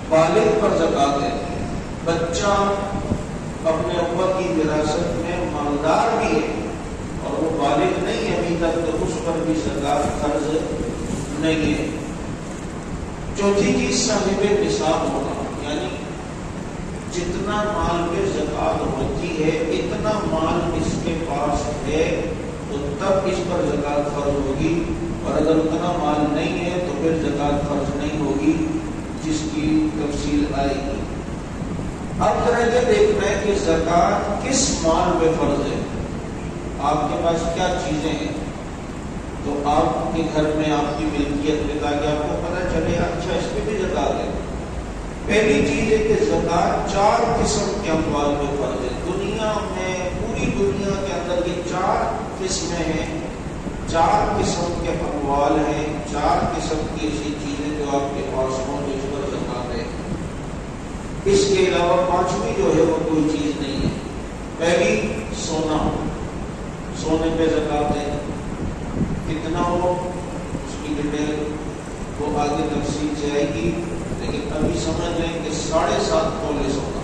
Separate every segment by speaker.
Speaker 1: بالغ پر زکات ہے. بچہ اپنے ابا کی وراثت میں مالدار بھی ہے اور وہ بالغ نہیں ہے ابھی تک، تو اس پر بھی زکات فرض نہیں ہے. چوتھی چیز صاحب نصاب ہونا، یعنی جتنا مال پہ زکات ہوتی ہے اتنا مال اس کے پاس ہے تو تب اس پر زکات فرض ہوگی، اور اگر اتنا مال نہیں ہے تو پھر زکات فرض نہیں ہوگی، جس کی تفصیل آئے گی. اب ذرا یہ دیکھنا ہے کہ زکات کس مال پہ فرض ہے. آپ کے پاس کیا چیزیں ہیں، تو آپ کے گھر میں آپ کی ملکیت میں، تاکہ آپ کو پتہ چلے اچھا اس پہ بھی زکات ہے. پہلی چیز ہے کہ زکات 4 قسم کے اموال پہ فرض ہے. دنیا میں، پوری دنیا کے اندر یہ 4 قسمیں ہیں، 4 قسم کے اموال ہیں، 4 قسم کی ایسی چیزیں جو آپ کے پاس ہوں جس پر زکات ہے. اس کے علاوہ 5ویں جو ہے وہ کوئی چیز نہیں ہے. پہلی سونا، سونے پہ زکات ہے. کتنا ہو اس کی ڈیٹیل وہ آگے تفصیل سے آئے گی، لیکن ابھی سمجھ لیں کہ 7.5 تولے سونا.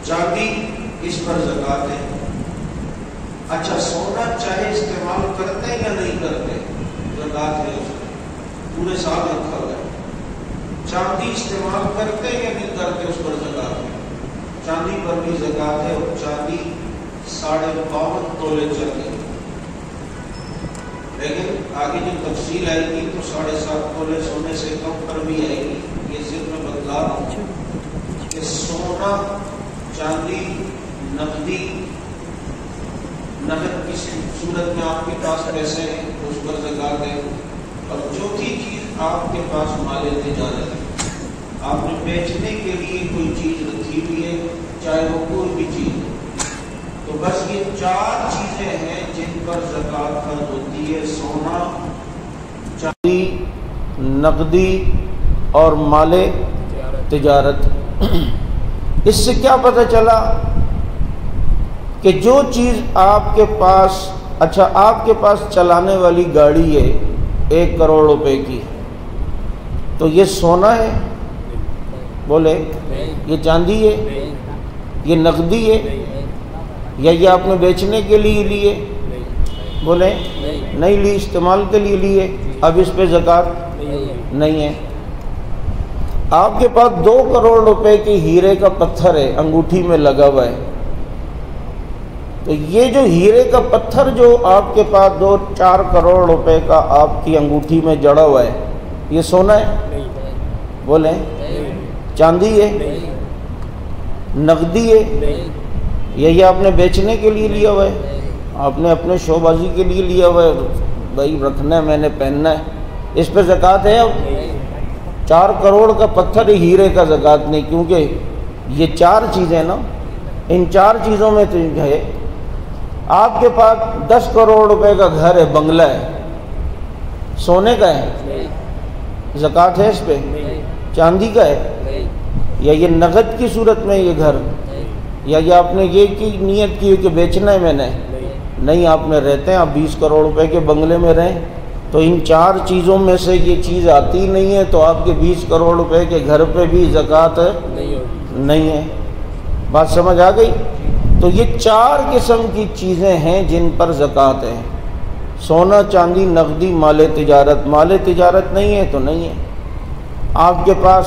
Speaker 1: چاندی اس پر زکات ہے. اچھا سونا چاہے استعمال کرتے یا نہیں کرتے زکات ہے اس میں، پورے سال رکھا ہوا ہے. چاندی استعمال کرتے یا نہیں کرتے اس پر زکات ہے. چاندی پر بھی زکات ہے، اور چاندی 52.5 تولے چاندی. لیکن آگے جو تفصیل آئے گی تو 7.5 تولے سونے سے کم پر بھی آئے گی. یہ صرف میں بتلا رہا ہوں کہ سونا، چاندی، نقدی، نقد کی صورت میں آپ کے پاس پیسے ہیں اس پر زکات ہے. اور چوتھی چیز آپ کے پاس مال تجارت ہے، آپ نے بیچنے کے لیے کوئی چیز رکھی ہوئی ہے، چاہے وہ کوئی بھی چیز ہو. تو بس یہ 4 چیزیں ہیں جن پر زکات فرض ہوتی ہے: سونا، چاندی، نقدی اور مال تجارت. اس سے کیا پتہ چلا کہ جو چیز آپ کے پاس، اچھا آپ کے پاس چلانے والی گاڑی ہے 1 کروڑ روپے کی، تو یہ سونا ہے؟ بولے. یہ چاندی ہے؟ یہ نقدی ہے؟ یا یہ آپ نے بیچنے کے لیے لیے؟ بولے نہیں لی، استعمال کے لیے لیے. اب اس پہ زکات نہیں ہے. آپ کے پاس 2 کروڑ روپے کی ہیرے کا پتھر ہے، انگوٹھی میں لگا ہوا ہے، تو یہ جو ہیرے کا پتھر جو آپ کے پاس 2-4 کروڑ روپے کا آپ کی انگوٹھی میں جڑا ہوا ہے، یہ سونا ہے؟ بولیں. چاندی ہے؟ نقدی ہے؟ یہ آپ نے بیچنے کے لیے لیا ہوا ہے، آپ نے اپنے شو بازی کے لیے لیا ہوا ہے، بھائی رکھنا ہے، میں نے پہننا ہے، اس پہ زکات ہے؟ اب 4 کروڑ کا پتھر ہیرے کا زکات نہیں، کیونکہ یہ 4 چیزیں نا، ان 4 چیزوں میں تو ہے. آپ کے پاس 10 کروڑ روپے کا گھر ہے، بنگلہ ہے، سونے کا ہے؟ زکات ہے اس پہ؟ چاندی کا ہے؟ یا یہ نقد کی صورت میں یہ گھر، یا یہ آپ نے یہ کی نیت کی کہ بیچنا ہے میں نے؟ نہیں، آپ نے رہتے ہیں، آپ 20 کروڑ روپے کے بنگلے میں رہیں تو ان 4 چیزوں میں سے یہ چیز آتی نہیں ہے، تو آپ کے 20 کروڑ روپے کے گھر پہ بھی زکات نہیں ہے. بات سمجھ آ گئی؟ تو یہ 4 قسم کی چیزیں ہیں جن پر زکات ہے: سونا، چاندی، نقدی، مال تجارت. مال تجارت نہیں ہے تو نہیں ہے. آپ کے پاس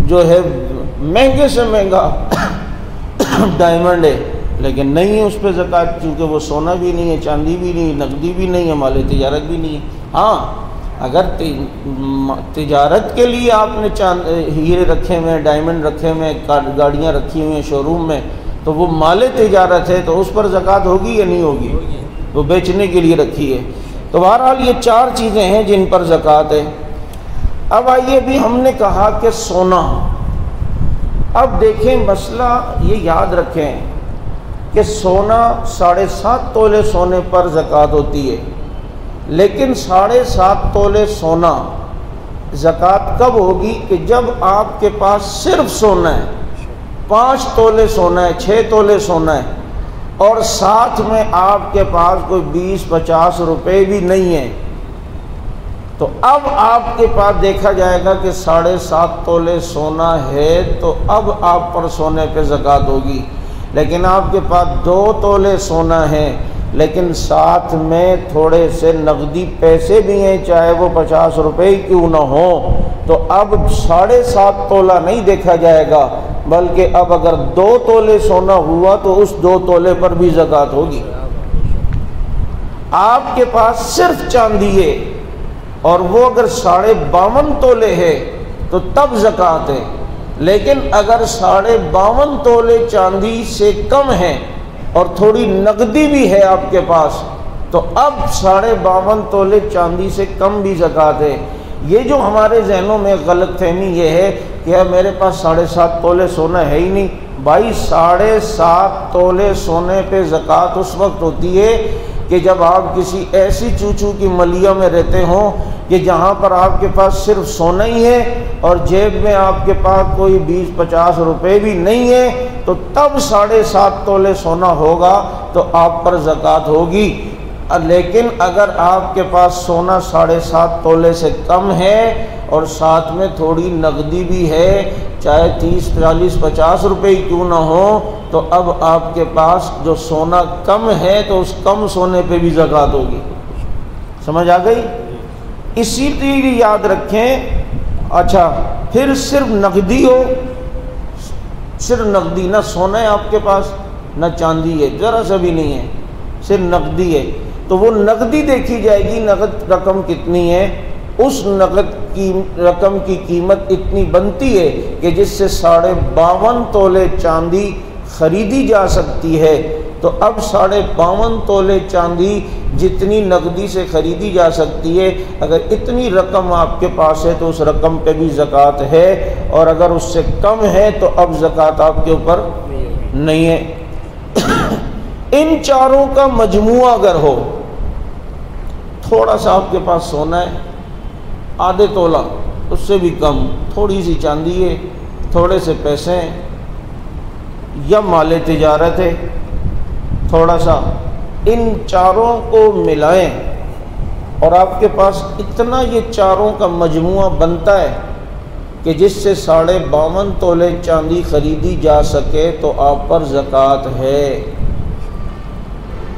Speaker 1: جو ہے مہنگے سے مہنگا ڈائمنڈ ہے، لیکن نہیں ہے اس پہ زکات، کیونکہ وہ سونا بھی نہیں ہے، چاندی بھی نہیں ہے، نقدی بھی نہیں ہے، مال تجارت بھی نہیں ہے. ہاں اگر تجارت کے لیے آپ نے ہیرے رکھے ہوئے ہیں، ڈائمنڈ رکھے ہوئے ہیں، گاڑیاں رکھی ہوئی ہیں شو روم میں، تو وہ مال تجارت ہے، تو اس پر زکات ہوگی یا نہیں ہوگی؟ وہ بیچنے کے لیے رکھی ہے. تو بہرحال یہ 4 چیزیں ہیں جن پر زکات ہے. اب آئیے بھی ہم نے کہا کہ سونا، اب دیکھیں مسئلہ یہ یاد رکھیں کہ سونا 7.5 تولے سونے پر زکات ہوتی ہے، لیکن 7.5 تولے سونا زکات کب ہوگی؟ کہ جب آپ کے پاس صرف سونا ہے، 5 تولے سونا ہے، 6 تولے سونا ہے، اور ساتھ میں آپ کے پاس کوئی 20-50 روپے بھی نہیں ہے، تو اب آپ کے پاس دیکھا جائے گا کہ 7.5 تولے سونا ہے تو اب آپ پر سونے پہ زکوٰۃ ہوگی۔ لیکن آپ کے پاس 2 تولے سونا ہے لیکن ساتھ میں تھوڑے سے نقدی پیسے بھی ہیں، چاہے وہ 50 روپے ہی کیوں نہ ہوں، تو اب 7.5 تولہ نہیں دیکھا جائے گا، بلکہ اب اگر 2 تولے سونا ہوا تو اس 2 تولے پر بھی زکوٰۃ ہوگی۔ آپ کے پاس صرف چاندی ہے اور وہ اگر 52.5 تولے ہے تو تب زکوٰۃ ہے، لیکن اگر 52.5 تولے چاندی سے کم ہے اور تھوڑی نقدی بھی ہے آپ کے پاس تو اب 52.5 تولے چاندی سے کم بھی زکوٰۃ ہے۔ یہ جو ہمارے ذہنوں میں غلط فہمی یہ ہے کہ میرے پاس 7.5 تولے سونا ہے ہی نہیں، بھائی 7.5 تولے سونے پہ زکوٰۃ اس وقت ہوتی ہے کہ جب آپ کسی ایسی چوچو کی ملیہ میں رہتے ہوں کہ جہاں پر آپ کے پاس صرف سونا ہی ہے اور جیب میں آپ کے پاس کوئی 20-50 روپے بھی نہیں ہے، تو تب 7.5 تولے سونا ہوگا تو آپ پر زکوٰۃ ہوگی۔ لیکن اگر آپ کے پاس سونا 7.5 تولے سے کم ہے اور ساتھ میں تھوڑی نقدی بھی ہے، چاہے 30-40-50 روپے کیوں نہ ہو، تو اب آپ کے پاس جو سونا کم ہے تو اس کم سونے پہ بھی زکوٰۃ ہوگی۔ سمجھ آ گئی؟ اسی لیے یاد رکھیں۔ اچھا، پھر صرف نقدی ہو، صرف نقدی، نہ سونا ہے آپ کے پاس نہ چاندی ہے، ذرا سا بھی نہیں ہے، صرف نقدی ہے، تو وہ نقدی دیکھی جائے گی نقد رقم کتنی ہے۔ اس نقد کی رقم کی قیمت اتنی بنتی ہے کہ جس سے 52.5 تولے چاندی خریدی جا سکتی ہے، تو اب 52.5 تولے چاندی جتنی نقدی سے خریدی جا سکتی ہے، اگر اتنی رقم آپ کے پاس ہے تو اس رقم پہ بھی زکوٰۃ ہے، اور اگر اس سے کم ہے تو اب زکوٰۃ آپ کے اوپر نہیں ہے۔ ان چاروں کا مجموعہ اگر ہو، تھوڑا سا آپ کے پاس سونا ہے، آدھے تولہ، اس سے بھی کم، تھوڑی سی چاندی ہے، تھوڑے سے پیسے ہیں، یا مال تجارت ہے تھوڑا سا، ان چاروں کو ملائیں اور آپ کے پاس اتنا یہ چاروں کا مجموعہ بنتا ہے کہ جس سے 52.5 تولے چاندی خریدی جا سکے تو آپ پر زکوٰۃ ہے۔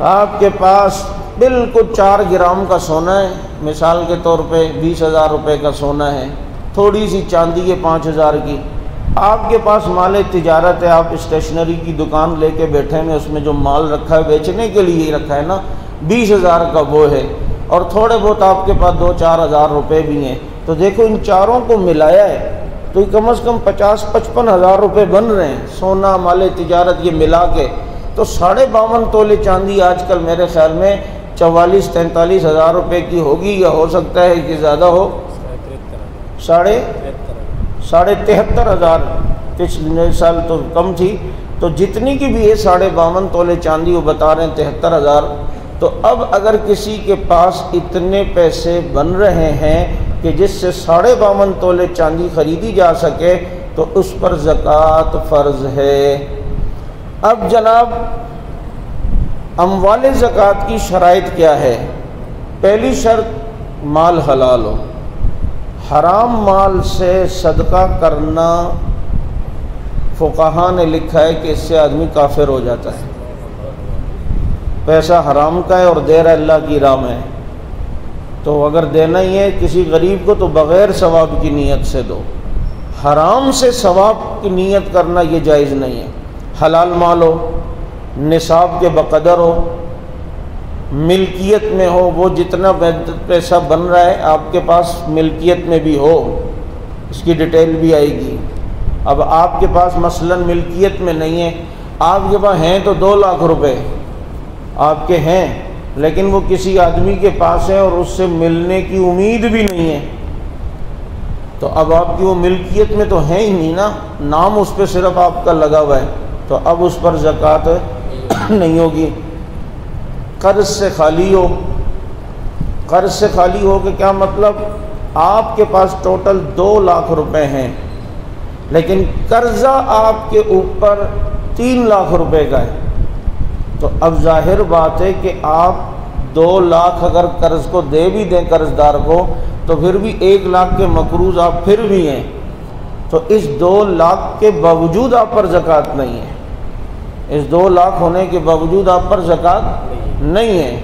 Speaker 1: آپ کے پاس بالکل 4 گرام کا سونا ہے، مثال کے طور پہ 20,000 روپے کا سونا ہے، تھوڑی سی چاندی ہے 5,000 کی، آپ کے پاس مال تجارت ہے، آپ اسٹیشنری کی دکان لے کے بیٹھے ہیں، اس میں جو مال رکھا ہے بیچنے کے لیے ہی رکھا ہے نا، 20,000 کا وہ ہے، اور تھوڑے بہت آپ کے پاس 2-4 ہزار روپے بھی ہیں، تو دیکھو ان چاروں کو ملایا ہے تو کم از کم 50-55 ہزار روپے بن رہے ہیں، سونا مال تجارت یہ ملا کے، تو 52.5 تولے چاندی آج کل میرے خیال میں 44-43 ہزار روپے کی ہوگی، یا ہو سکتا ہے کہ زیادہ ہو، 73 ہزار، پچھلے سال تو کم تھی، تو جتنی کی بھی ہے 52.5 تولے چاندی وہ بتا رہے ہیں 73 ہزار۔ تو اب اگر کسی کے پاس اتنے پیسے بن رہے ہیں کہ جس سے 52.5 تولے چاندی خریدی جا سکے تو اس پر زکوٰۃ فرض ہے۔ اب جناب اموال زکوٰۃ کی شرائط کیا ہے؟ پہلی شرط مال حلال ہو، حرام مال سے صدقہ کرنا فقہا نے لکھا ہے کہ اس سے آدمی کافر ہو جاتا ہے۔ پیسہ حرام کا ہے اور دے رہا اللہ کی راہ میں، تو اگر دینا ہی ہے کسی غریب کو تو بغیر ثواب کی نیت سے دو، حرام سے ثواب کی نیت کرنا یہ جائز نہیں ہے۔ حلال مال ہو، نصاب کے بقدر ہو، ملکیت میں ہو، وہ جتنا پیسہ بن رہا ہے آپ کے پاس ملکیت میں بھی ہو، اس کی ڈیٹیل بھی آئے گی۔ اب آپ کے پاس مثلاً ملکیت میں نہیں ہے، آپ کے پاس ہیں تو 2 لاکھ روپے آپ کے ہیں، لیکن وہ کسی آدمی کے پاس ہے اور اس سے ملنے کی امید بھی نہیں ہے، تو اب آپ کی وہ ملکیت میں تو ہے ہی نہیں نا، نام اس پہ صرف آپ کا لگا ہوا ہے، تو اب اس پر زکوٰۃ نہیں ہوگی۔ قرض سے خالی ہو، قرض سے خالی ہو کہ کیا مطلب؟ آپ کے پاس ٹوٹل 2 لاکھ روپے ہیں لیکن قرضہ آپ کے اوپر 3 لاکھ روپے کا ہے، تو اب ظاہر بات ہے کہ آپ 2 لاکھ اگر قرض کو دے بھی دیں قرض دار کو تو پھر بھی 1 لاکھ کے مقروض آپ پھر بھی ہیں، تو اس 2 لاکھ کے باوجود آپ پر زکوٰۃ نہیں ہے، اس 2 لاکھ ہونے کے باوجود آپ پر زکوٰۃ نہیں ہے۔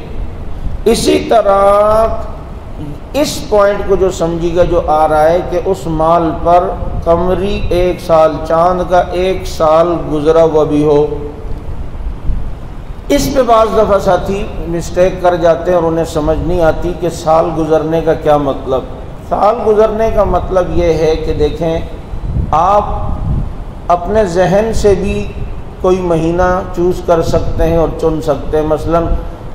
Speaker 1: اسی طرح اس پوائنٹ کو جو سمجھے گا، جو آ رہا ہے کہ اس مال پر قمری 1 سال، چاند کا 1 سال گزرا ہوا بھی ہو، اس پہ بعض دفعہ ساتھی مسٹیک کر جاتے ہیں اور انہیں سمجھ نہیں آتی کہ سال گزرنے کا کیا مطلب۔ سال گزرنے کا مطلب یہ ہے کہ دیکھیں، آپ اپنے ذہن سے بھی کوئی مہینہ چوز کر سکتے ہیں اور چن سکتے ہیں۔ مثلا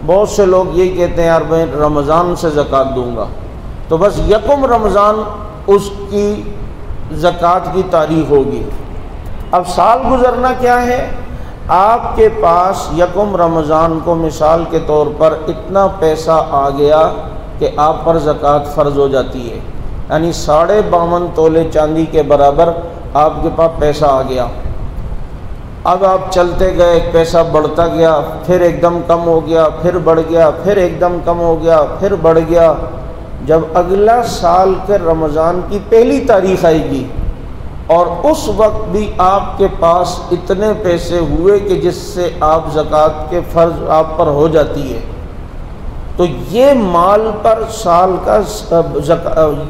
Speaker 1: بہت سے لوگ یہی کہتے ہیں یار میں رمضان سے زکوٰۃ دوں گا، تو بس 1 رمضان اس کی زکوٰۃ کی تاریخ ہوگی۔ اب سال گزرنا کیا ہے؟ آپ کے پاس 1 رمضان کو مثال کے طور پر اتنا پیسہ آ گیا کہ آپ پر زکوٰۃ فرض ہو جاتی ہے، یعنی 52.5 تولے چاندی کے برابر آپ کے پاس پیسہ آ گیا۔ اب آپ چلتے گئے، پیسہ بڑھتا گیا، پھر ایک دم کم ہو گیا، پھر بڑھ گیا، پھر ایک دم کم ہو گیا، پھر بڑھ گیا۔ جب اگلا سال کے رمضان کی پہلی تاریخ آئے گی اور اس وقت بھی آپ کے پاس اتنے پیسے ہوئے کہ جس سے آپ زکوٰۃ کے فرض آپ پر ہو جاتی ہے، تو یہ مال پر سال کا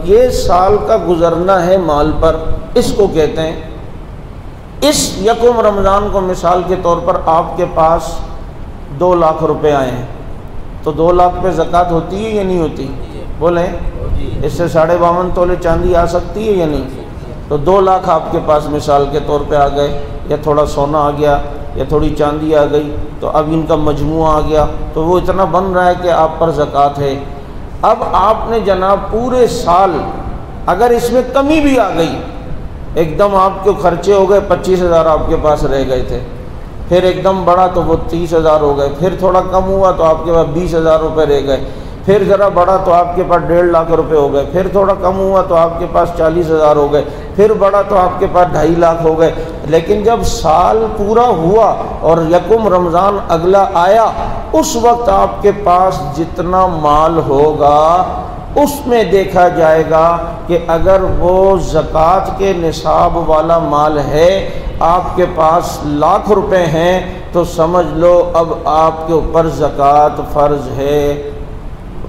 Speaker 1: یہ سال کا گزرنا ہے مال پر، اس کو کہتے ہیں۔ اس 1 رمضان کو مثال کے طور پر آپ کے پاس 2 لاکھ روپے آئے ہیں، تو 2 لاکھ پہ زکوٰۃ ہوتی ہے یا نہیں ہوتی؟ بولیں، اس سے 52.5 تولے چاندی آ سکتی ہے یا نہیں؟ تو 2 لاکھ آپ کے پاس مثال کے طور پہ آ گئے، یا تھوڑا سونا آ گیا یا تھوڑی چاندی آ گئی، تو اب ان کا مجموعہ آ گیا، تو وہ اتنا بن رہا ہے کہ آپ پر زکوٰۃ ہے۔ اب آپ نے جناب پورے سال اگر اس میں کمی بھی آ گئی، ایک دم آپ کے خرچے ہو گئے 25,000 آپ کے پاس رہ گئے تھے، پھر ایک دم بڑھا تو وہ 30,000 ہو گئے، پھر تھوڑا کم ہوا تو آپ کے پاس 20,000 روپے رہ گئے، پھر ذرا بڑھا تو آپ کے پاس 1.5 لاکھ روپے ہو گئے، پھر تھوڑا کم ہوا تو آپ کے پاس 40,000 ہو گئے، پھر بڑھا تو آپ کے پاس 2.5 لاکھ ہو گئے۔ لیکن جب سال پورا ہوا اور 1 رمضان اگلا آیا، اس وقت آپ کے پاس جتنا مال ہوگا اس میں دیکھا جائے گا کہ اگر وہ زکوٰۃ کے نصاب والا مال ہے، آپ کے پاس 1,00,000 روپے ہیں، تو سمجھ لو اب آپ کے اوپر زکوٰۃ فرض ہے۔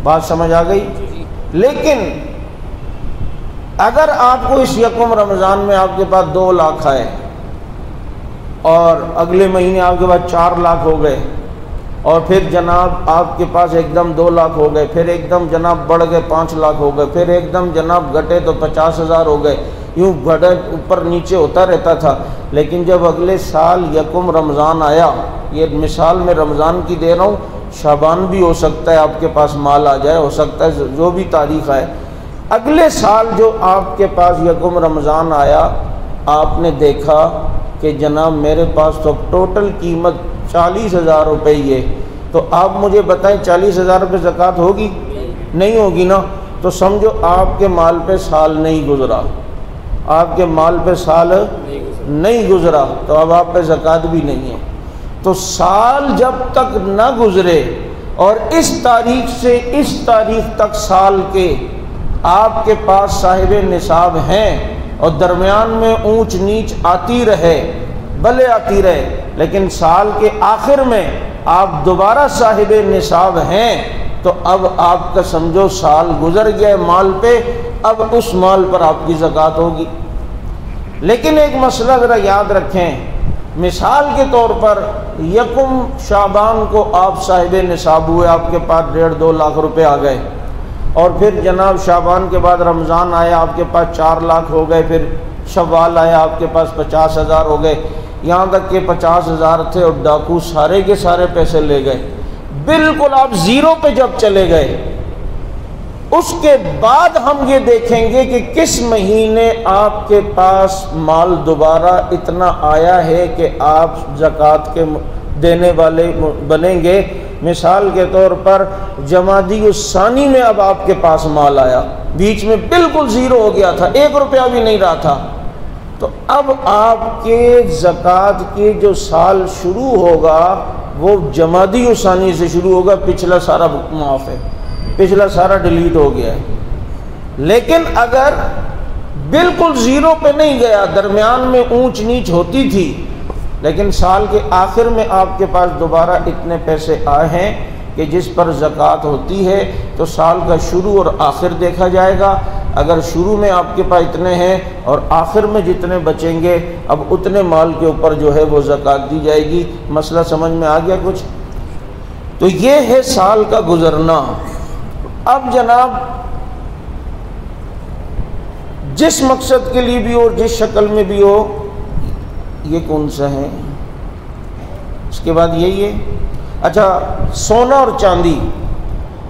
Speaker 1: بات سمجھ آ گئی؟ لیکن اگر آپ کو اس 1 رمضان میں آپ کے پاس 2 لاکھ آئے اور اگلے مہینے آپ کے پاس 4 لاکھ ہو گئے، اور پھر جناب آپ کے پاس ایک دم 2 لاکھ ہو گئے، پھر ایک دم جناب بڑھ گئے 5 لاکھ ہو گئے، پھر ایک دم جناب گھٹے تو 50,000 ہو گئے، یوں گھٹے اوپر نیچے ہوتا رہتا تھا۔ لیکن جب اگلے سال 1 رمضان آیا، یہ مثال میں رمضان کی دے رہا ہوں، شعبان بھی ہو سکتا ہے آپ کے پاس مال آ جائے، ہو سکتا ہے جو بھی تاریخ آئے، اگلے سال جو آپ کے پاس 1 رمضان آیا، آپ نے دیکھا کہ جناب میرے پاس تو ٹوٹل قیمت 40,000 روپے ہی ہے، تو آپ مجھے بتائیں 40,000 روپے زکوٰۃ ہوگی؟ نہیں ہوگی نا، تو سمجھو آپ کے مال پہ سال نہیں گزرا، آپ کے مال پہ سال نہیں گزرا، تو اب آپ پہ زکوٰۃ بھی نہیں ہے۔ تو سال جب تک نہ گزرے اور اس تاریخ سے اس تاریخ تک سال کے آپ کے پاس صاحب نصاب ہیں، اور درمیان میں اونچ نیچ آتی رہے، بھلے آتی رہے، لیکن سال کے آخر میں آپ دوبارہ صاحب نصاب ہیں، تو اب آپ کا سمجھو سال گزر گیا مال پہ، اب اس مال پر آپ کی زکوٰۃ ہوگی۔ لیکن ایک مسئلہ ذرا یاد رکھیں، مثال کے طور پر 1 شعبان کو آپ صاحب نصاب ہوئے، آپ کے پاس 1.5-2 لاکھ روپے آ گئے، اور پھر جناب شعبان کے بعد رمضان آیا، آپ کے پاس 4 لاکھ ہو گئے، پھر شوال آیا، آپ کے پاس 50,000 ہو گئے، یہاں تک کہ 50,000 تھے اور ڈاکو سارے کے سارے پیسے لے گئے، بالکل آپ 0 پہ جب چلے گئے، اس کے بعد ہم یہ دیکھیں گے کہ کس مہینے آپ کے پاس مال دوبارہ اتنا آیا ہے کہ آپ زکوٰۃ کے دینے والے بنیں گے۔ مثال کے طور پر جمادی الثانی میں اب آپ کے پاس مال آیا، بیچ میں بالکل 0 ہو گیا تھا، 1 روپیہ بھی نہیں رہا تھا، تو اب آپ کے زکوٰۃ کے جو سال شروع ہوگا وہ جمادی و ثانی سے شروع ہوگا، پچھلا سارا معاف ہے، پچھلا سارا ڈیلیٹ ہو گیا ہے۔ لیکن اگر بالکل زیرو پہ نہیں گیا، درمیان میں اونچ نیچ ہوتی تھی، لیکن سال کے آخر میں آپ کے پاس دوبارہ اتنے پیسے آئے ہیں کہ جس پر زکوٰۃ ہوتی ہے، تو سال کا شروع اور آخر دیکھا جائے گا۔ اگر شروع میں آپ کے پاس اتنے ہیں اور آخر میں جتنے بچیں گے، اب اتنے مال کے اوپر جو ہے وہ زکوٰۃ دی جائے گی۔ مسئلہ سمجھ میں آ گیا کچھ؟ تو یہ ہے سال کا گزرنا۔ اب جناب جس مقصد کے لیے بھی ہو، جس شکل میں بھی ہو، یہ کون سا ہے؟ اس کے بعد یہی ہے۔ اچھا، سونا اور چاندی،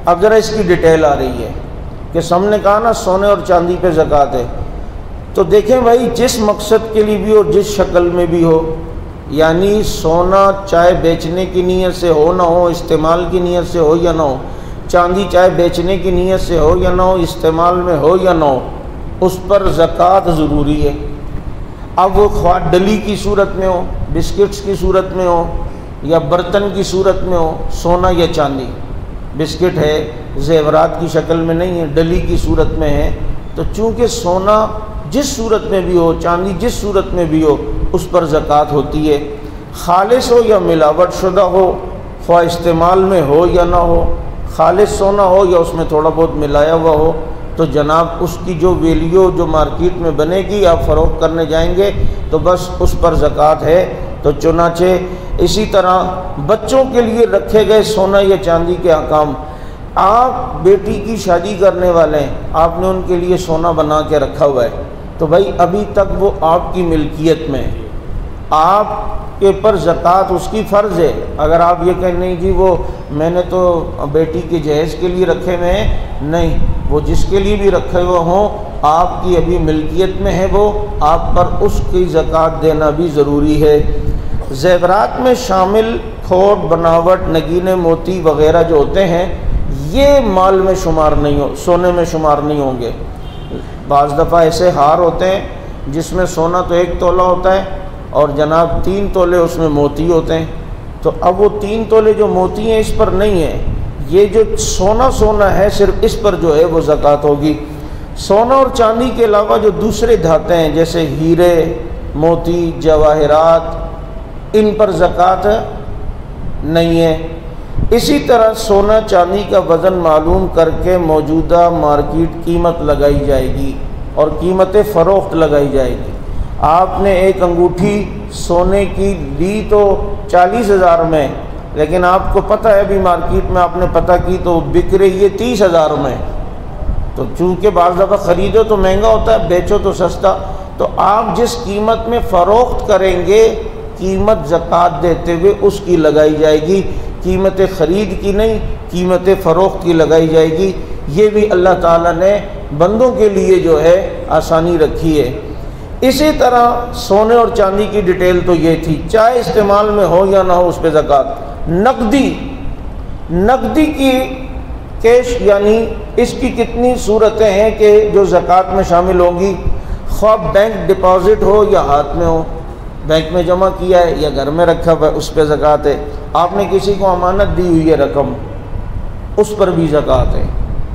Speaker 1: اب ذرا اس کی ڈیٹیل آ رہی ہے کہ ہم نے کہا نا سونے اور چاندی پہ زکوٰۃ ہے، تو دیکھیں بھائی جس مقصد کے لیے بھی ہو، جس شکل میں بھی ہو، یعنی سونا چاہے بیچنے کی نیت سے ہو نہ ہو، استعمال کی نیت سے ہو یا نہ ہو، چاندی چاہے بیچنے کی نیت سے ہو یا نہ ہو، استعمال میں ہو یا نہ ہو، اس پر زکوٰۃ ضروری ہے۔ اب وہ خواہ ڈلی کی صورت میں ہو، بسکٹس کی صورت میں ہو، یا برتن کی صورت میں ہو، سونا یا چاندی، بسکٹ ہے زیورات کی شکل میں نہیں ہے، ڈلی کی صورت میں ہے، تو چونکہ سونا جس صورت میں بھی ہو، چاندی جس صورت میں بھی ہو، اس پر زکوٰۃ ہوتی ہے، خالص ہو یا ملاوٹ شدہ ہو، خواہ استعمال میں ہو یا نہ ہو، خالص سونا ہو یا اس میں تھوڑا بہت ملایا ہوا ہو، تو جناب اس کی جو ویلیو جو مارکیٹ میں بنے گی، آپ فروخت کرنے جائیں گے تو بس اس پر زکوٰۃ ہے۔ تو چنانچہ اسی طرح بچوں کے لیے رکھے گئے سونا یا چاندی کے احکام، آپ بیٹی کی شادی کرنے والے ہیں، آپ نے ان کے لیے سونا بنا کے رکھا ہوا ہے، تو بھائی ابھی تک وہ آپ کی ملکیت میں ہے، آپ کے پر زکوٰۃ اس کی فرض ہے۔ اگر آپ یہ کہیں نہیں جی وہ میں نے تو بیٹی کے جہیز کے لیے رکھے ہوئے ہیں، نہیں، وہ جس کے لیے بھی رکھے ہوئے ہوں، آپ کی ابھی ملکیت میں ہے، وہ آپ پر اس کی زکوٰۃ دینا بھی ضروری ہے۔ زیورات میں شامل کھوٹ، بناوٹ، نگینے، موتی وغیرہ جو ہوتے ہیں، یہ مال میں شمار نہیں ہو، سونے میں شمار نہیں ہوں گے۔ بعض دفعہ ایسے ہار ہوتے ہیں جس میں سونا تو 1 تولہ ہوتا ہے اور جناب 3 تولے اس میں موتی ہوتے ہیں، تو اب وہ 3 تولے جو موتی ہیں اس پر نہیں ہے، یہ جو سونا ہے صرف اس پر جو ہے وہ زکوٰۃ ہوگی۔ سونا اور چاندی کے علاوہ جو دوسرے دھاتیں ہیں جیسے ہیرے، موتی، جواہرات، ان پر زکوٰۃ نہیں ہے۔ اسی طرح سونا چاندی کا وزن معلوم کر کے موجودہ مارکیٹ قیمت لگائی جائے گی اور قیمت فروخت لگائی جائے گی۔ آپ نے ایک انگوٹھی سونے کی لی تو 40,000 میں، لیکن آپ کو پتہ ہے ابھی مارکیٹ میں آپ نے پتہ کی تو بک رہی ہے 30,000 میں، تو چونکہ بعض دفعہ خریدو تو مہنگا ہوتا ہے، بیچو تو سستا، تو آپ جس قیمت میں فروخت کریں گے قیمت زکوٰۃ دیتے ہوئے اس کی لگائی جائے گی، قیمت خرید کی نہیں، قیمت فروخت کی لگائی جائے گی۔ یہ بھی اللہ تعالیٰ نے بندوں کے لیے جو ہے آسانی رکھی ہے۔ اسی طرح سونے اور چاندی کی ڈیٹیل تو یہ تھی، چاہے استعمال میں ہو یا نہ ہو اس پہ زکوٰۃ۔ نقدی کی کیش، یعنی اس کی کتنی صورتیں ہیں کہ جو زکوٰۃ میں شامل ہوں گی، خواہ بینک ڈپازٹ ہو یا ہاتھ میں ہو، بینک میں جمع کیا ہے یا گھر میں رکھا ہوا ہے، اس پہ زکوٰۃ ہے۔ آپ نے کسی کو امانت دی ہوئی ہے رقم، اس پر بھی زکوٰۃ ہے۔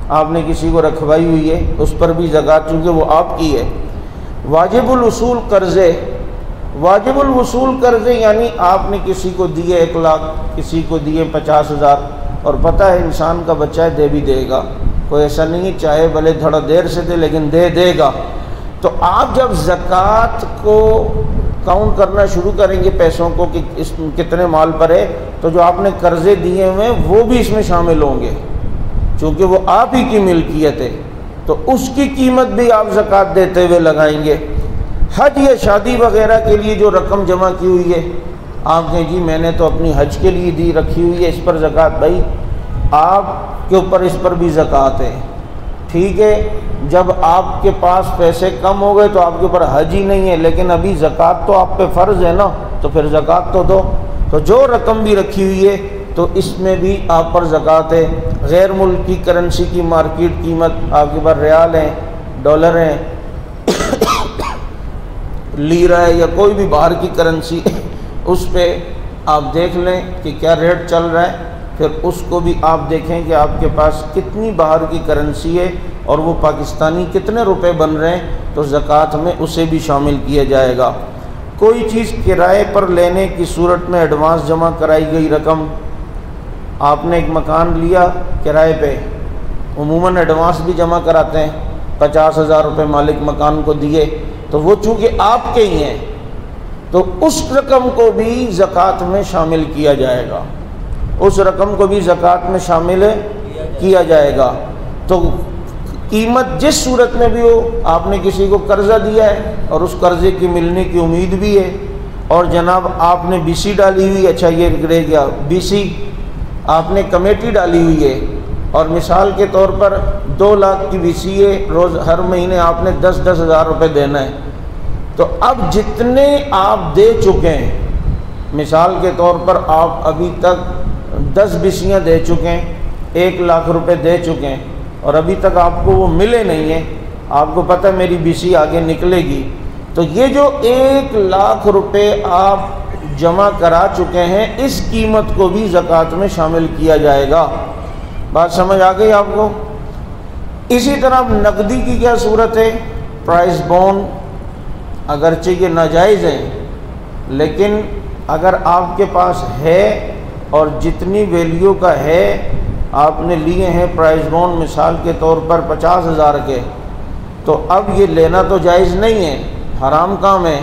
Speaker 1: آپ نے کسی کو رکھوائی ہوئی ہے، اس پر بھی زکوٰۃ، چونکہ وہ آپ کی ہے۔ واجب الوصول قرضے، واجب الوصول قرضے یعنی آپ نے کسی کو دیے 1 لاکھ، کسی کو دیے 50,000، اور پتہ ہے انسان کا بچہ ہے دے بھی دے گا، کوئی ایسا نہیں ہے چاہے بھلے تھوڑا دیر سے دے لیکن دے گا، تو آپ جب زکوٰۃ کو کاؤنٹ کرنا شروع کریں گے پیسوں کو کہ اس کتنے مال پر ہے، تو جو آپ نے قرضے دیے ہوئے ہیں وہ بھی اس میں شامل ہوں گے، چونکہ وہ آپ ہی کی ملکیت ہے، تو اس کی قیمت بھی آپ زکوٰۃ دیتے ہوئے لگائیں گے۔ حج یا شادی وغیرہ کے لیے جو رقم جمع کی ہوئی ہے، آپ کہیں جی میں نے تو اپنی حج کے لیے دی رکھی ہوئی ہے، اس پر زکوٰۃ، بھائی آپ کے اوپر اس پر بھی زکوٰۃ ہے، ٹھیک ہے۔ جب آپ کے پاس پیسے کم ہو گئے تو آپ کے اوپر حج ہی نہیں ہے، لیکن ابھی زکوٰۃ تو آپ پہ فرض ہے نا، تو پھر زکوٰۃ تو دو۔ تو جو رقم بھی رکھی ہوئی ہے تو اس میں بھی آپ پر زکوٰۃ ہے۔ غیر ملکی کرنسی کی مارکیٹ قیمت، آپ کے پاس ریال ہیں، ڈالر ہیں، لیرہ ہے یا کوئی بھی باہر کی کرنسی، اس پہ آپ دیکھ لیں کہ کیا ریٹ چل رہا ہے، پھر اس کو بھی آپ دیکھیں کہ آپ کے پاس کتنی باہر کی کرنسی ہے اور وہ پاکستانی کتنے روپے بن رہے ہیں، تو زکوٰۃ میں اسے بھی شامل کیا جائے گا۔ کوئی چیز کرائے پر لینے کی صورت میں ایڈوانس جمع کرائی گئی رقم، آپ نے ایک مکان لیا کرائے پہ، عموماً ایڈوانس بھی جمع کراتے ہیں، 50,000 روپے مالک مکان کو دیے، تو وہ چونکہ آپ کے ہی ہیں تو اس رقم کو بھی زکوٰۃ میں شامل کیا جائے گا، اس رقم کو بھی زکوٰۃ میں شامل کیا جائے گا۔ تو قیمت جس صورت میں بھی ہو، آپ نے کسی کو قرضہ دیا ہے اور اس قرضے کی ملنے کی امید بھی ہے، اور جناب آپ نے بی سی ڈالی ہوئی، اچھا یہ رہ گیا بی سی، آپ نے کمیٹی ڈالی ہوئی ہے اور مثال کے طور پر 2 لاکھ کی بی سی ہے، روز ہر مہینے آپ نے 10-10 ہزار روپے دینا ہے، تو اب جتنے آپ دے چکے ہیں، مثال کے طور پر آپ ابھی تک 10 بسیاں دے چکے ہیں، 1 لاکھ روپے دے چکے ہیں، اور ابھی تک آپ کو وہ ملے نہیں ہیں، آپ کو پتہ ہے میری بی سی آگے نکلے گی، تو یہ جو 1 لاکھ روپے آپ جمع کرا چکے ہیں، اس قیمت کو بھی زکوٰۃ میں شامل کیا جائے گا۔ بات سمجھ آ گئی آپ کو؟ اسی طرح نقدی کی کیا صورت ہے؟ پرائز بونڈ، اگرچہ یہ ناجائز ہیں، لیکن اگر آپ کے پاس ہے اور جتنی ویلیو کا ہے آپ نے لیے ہیں پرائز بونڈ مثال کے طور پر 50,000 کے، تو اب یہ لینا تو جائز نہیں ہے، حرام کام ہے،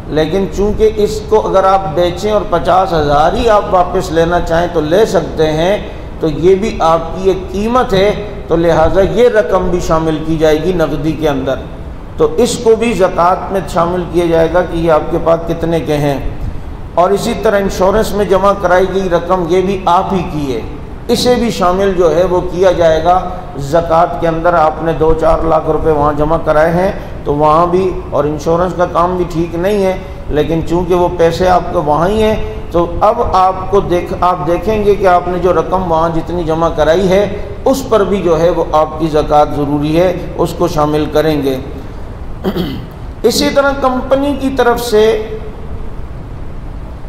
Speaker 1: لیکن چونکہ اس کو اگر آپ بیچیں اور 50,000 ہی آپ واپس لینا چاہیں تو لے سکتے ہیں، تو یہ بھی آپ کی ایک قیمت ہے، تو لہٰذا یہ رقم بھی شامل کی جائے گی نقدی کے اندر، تو اس کو بھی زکوٰۃ میں شامل کیا جائے گا کہ یہ آپ کے پاس کتنے کے ہیں۔ اور اسی طرح انشورنس میں جمع کرائی گئی رقم، یہ بھی آپ ہی کی ہے، اسے بھی شامل جو ہے وہ کیا جائے گا زکوٰۃ کے اندر۔ آپ نے 2-4 لاکھ روپے وہاں جمع کرائے ہیں تو وہاں بھی، اور انشورنس کا کام بھی ٹھیک نہیں ہے، لیکن چونکہ وہ پیسے آپ کے وہاں ہی ہیں، تو اب آپ دیکھیں گے کہ آپ نے جو رقم وہاں جتنی جمع کرائی ہے اس پر بھی جو ہے وہ آپ کی زکوٰۃ ضروری ہے، اس کو شامل کریں گے۔ اسی طرح کمپنی کی طرف سے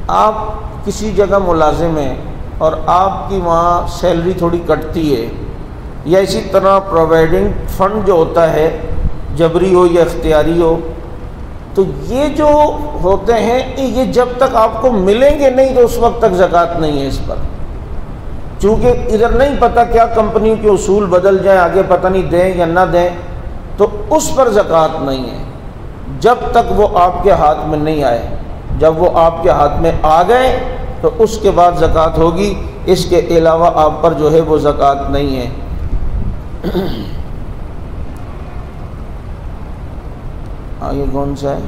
Speaker 1: آپ کسی جگہ ملازم ہیں اور آپ کی وہاں سیلری تھوڑی کٹتی ہے، یا اسی طرح پرووائڈنگ فنڈ جو ہوتا ہے جبری ہو یا اختیاری ہو، تو یہ جو ہوتے ہیں یہ جب تک آپ کو ملیں گے نہیں تو اس وقت تک زکوٰۃ نہیں ہے اس پر، چونکہ ادھر نہیں پتہ کیا کمپنیوں کے اصول بدل جائیں، آگے پتہ نہیں دیں یا نہ دیں، تو اس پر زکوٰۃ نہیں ہے جب تک وہ آپ کے ہاتھ میں نہیں آئے۔ جب وہ آپ کے ہاتھ میں آ گئے تو اس کے بعد زکوٰۃ ہوگی، اس کے علاوہ آپ پر جو ہے وہ زکوٰۃ نہیں ہے۔ آگے کون سا ہے؟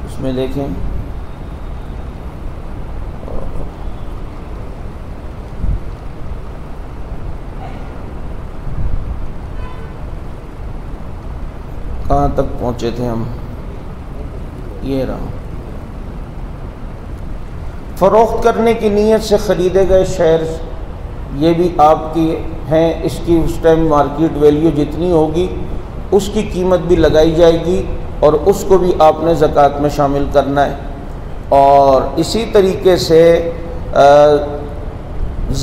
Speaker 1: اس میں دیکھیں کہاں تک پہنچے تھے ہم، یہ رہا۔ فروخت کرنے کی نیت سے خریدے گئے شیئرز، یہ بھی آپ کی ہیں، اس کی اس ٹائم مارکیٹ ویلیو جتنی ہوگی اس کی قیمت بھی لگائی جائے گی اور اس کو بھی آپ نے زکوٰۃ میں شامل کرنا ہے۔ اور اسی طریقے سے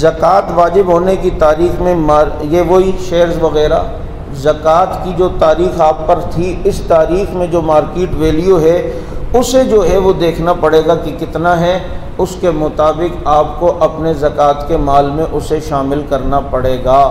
Speaker 1: زکوٰۃ واجب ہونے کی تاریخ میں یہ وہی شیئرز وغیرہ، زکوٰۃ کی جو تاریخ آپ پر تھی اس تاریخ میں جو مارکیٹ ویلیو ہے اسے جو ہے وہ دیکھنا پڑے گا کہ کتنا ہے، اس کے مطابق آپ کو اپنے زکوٰۃ کے مال میں اسے شامل کرنا پڑے گا۔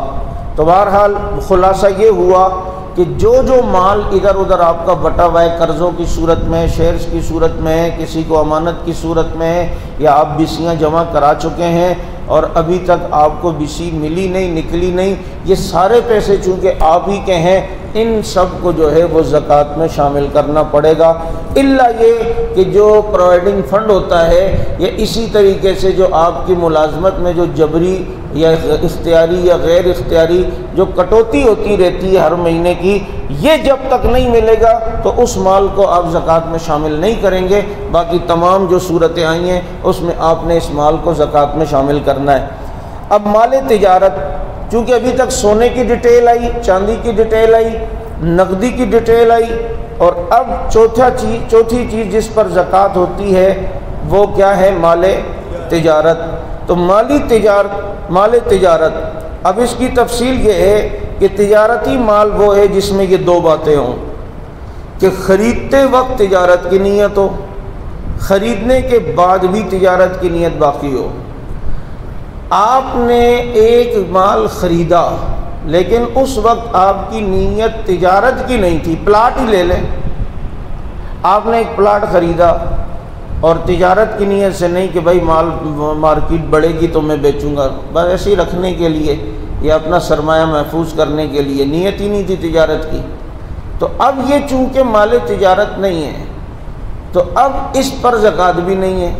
Speaker 1: تو بہرحال خلاصہ یہ ہوا کہ جو مال ادھر ادھر آپ کا بٹا ہوا ہے، قرضوں کی صورت میں، شیئرز کی صورت میں، کسی کو امانت کی صورت میں، یا آپ بیسیاں جمع کرا چکے ہیں اور ابھی تک آپ کو بیسی ملی نہیں، نکلی نہیں، یہ سارے پیسے چونکہ آپ ہی کے ہیں، ان سب کو جو ہے وہ زکوٰۃ میں شامل کرنا پڑے گا، الا یہ کہ جو پرووائڈنگ فنڈ ہوتا ہے، یا اسی طریقے سے جو آپ کی ملازمت میں جو جبری یا اختیاری یا غیر اختیاری جو کٹوتی ہوتی رہتی ہے ہر مہینے کی، یہ جب تک نہیں ملے گا تو اس مال کو آپ زکوٰۃ میں شامل نہیں کریں گے۔ باقی تمام جو صورتیں آئی ہیں اس میں آپ نے اس مال کو زکوٰۃ میں شامل کرنا ہے۔ اب مال تجارت، چونکہ ابھی تک سونے کی ڈیٹیل آئی، چاندی کی ڈیٹیل آئی، نقدی کی ڈیٹیل آئی، اور اب چوتھی چیز جس پر زکوٰۃ ہوتی ہے وہ کیا ہے؟ مال تجارت۔ تو مال تجارت، اب اس کی تفصیل یہ ہے کہ تجارتی مال وہ ہے جس میں یہ دو باتیں ہوں کہ خریدتے وقت تجارت کی نیت ہو، خریدنے کے بعد بھی تجارت کی نیت باقی ہو۔ آپ نے ایک مال خریدا لیکن اس وقت آپ کی نیت تجارت کی نہیں تھی، پلاٹ ہی لے لیں، آپ نے ایک پلاٹ خریدا اور تجارت کی نیت سے نہیں کہ بھائی مارکیٹ بڑھے گی تو میں بیچوں گا، بس ایسے ہی رکھنے کے لیے یا اپنا سرمایہ محفوظ کرنے کے لیے، نیت ہی نہیں تھی تجارت کی، تو اب یہ چونکہ مال تجارت نہیں ہے تو اب اس پر زکوٰۃ بھی نہیں ہے۔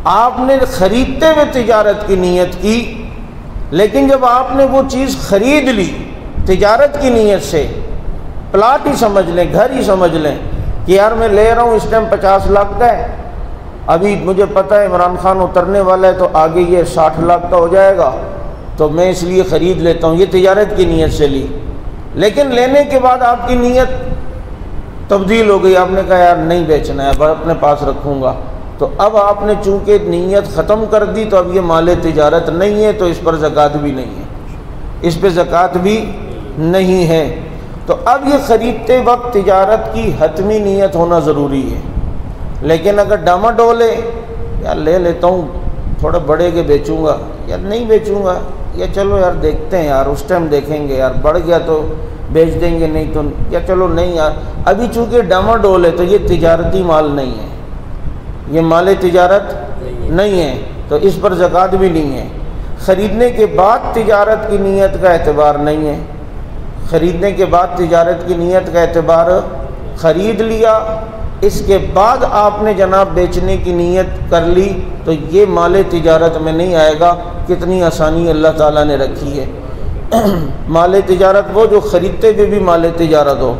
Speaker 1: آپ نے خریدتے ہوئے تجارت کی نیت کی، لیکن جب آپ نے وہ چیز خرید لی تجارت کی نیت سے، پلاٹ ہی سمجھ لیں، گھر ہی سمجھ لیں کہ یار میں لے رہا ہوں اس ٹائم 50 لاکھ کا ہے، ابھی مجھے پتہ ہے عمران خان اترنے والا ہے تو آگے یہ 60 لاکھ کا ہو جائے گا، تو میں اس لیے خرید لیتا ہوں، یہ تجارت کی نیت سے لی، لیکن لینے کے بعد آپ کی نیت تبدیل ہو گئی، آپ نے کہا یار نہیں بیچنا ہے، اپنے پاس رکھوں گا، تو اب آپ نے چونکہ نیت ختم کر دی تو اب یہ مال تجارت نہیں ہے، تو اس پر زکوٰۃ بھی نہیں ہے، اس پہ زکوٰۃ بھی نہیں ہے۔ تو اب یہ خریدتے وقت تجارت کی حتمی نیت ہونا ضروری ہے، لیکن اگر ڈاماڈولے یار لے لیتا ہوں تھوڑے بڑے کے بیچوں گا، یار نہیں بیچوں گا، یا چلو یار دیکھتے ہیں یار اس ٹائم دیکھیں گے، یار بڑھ گیا تو بیچ دیں گے، نہیں تو یا چلو نہیں یار ابھی چونکہ ڈاماڈول ہے تو یہ تجارتی مال نہیں ہے، یہ مال تجارت نہیں ہے، تو اس پر زکوٰۃ بھی نہیں ہے۔ خریدنے کے بعد تجارت کی نیت کا اعتبار نہیں ہے، خریدنے کے بعد تجارت کی نیت کا اعتبار، خرید لیا اس کے بعد آپ نے جناب بیچنے کی نیت کر لی تو یہ مال تجارت میں نہیں آئے گا۔ کتنی آسانی اللہ تعالیٰ نے رکھی ہے۔ مال تجارت وہ جو خریدتے ہوئے بھی مال تجارت ہو۔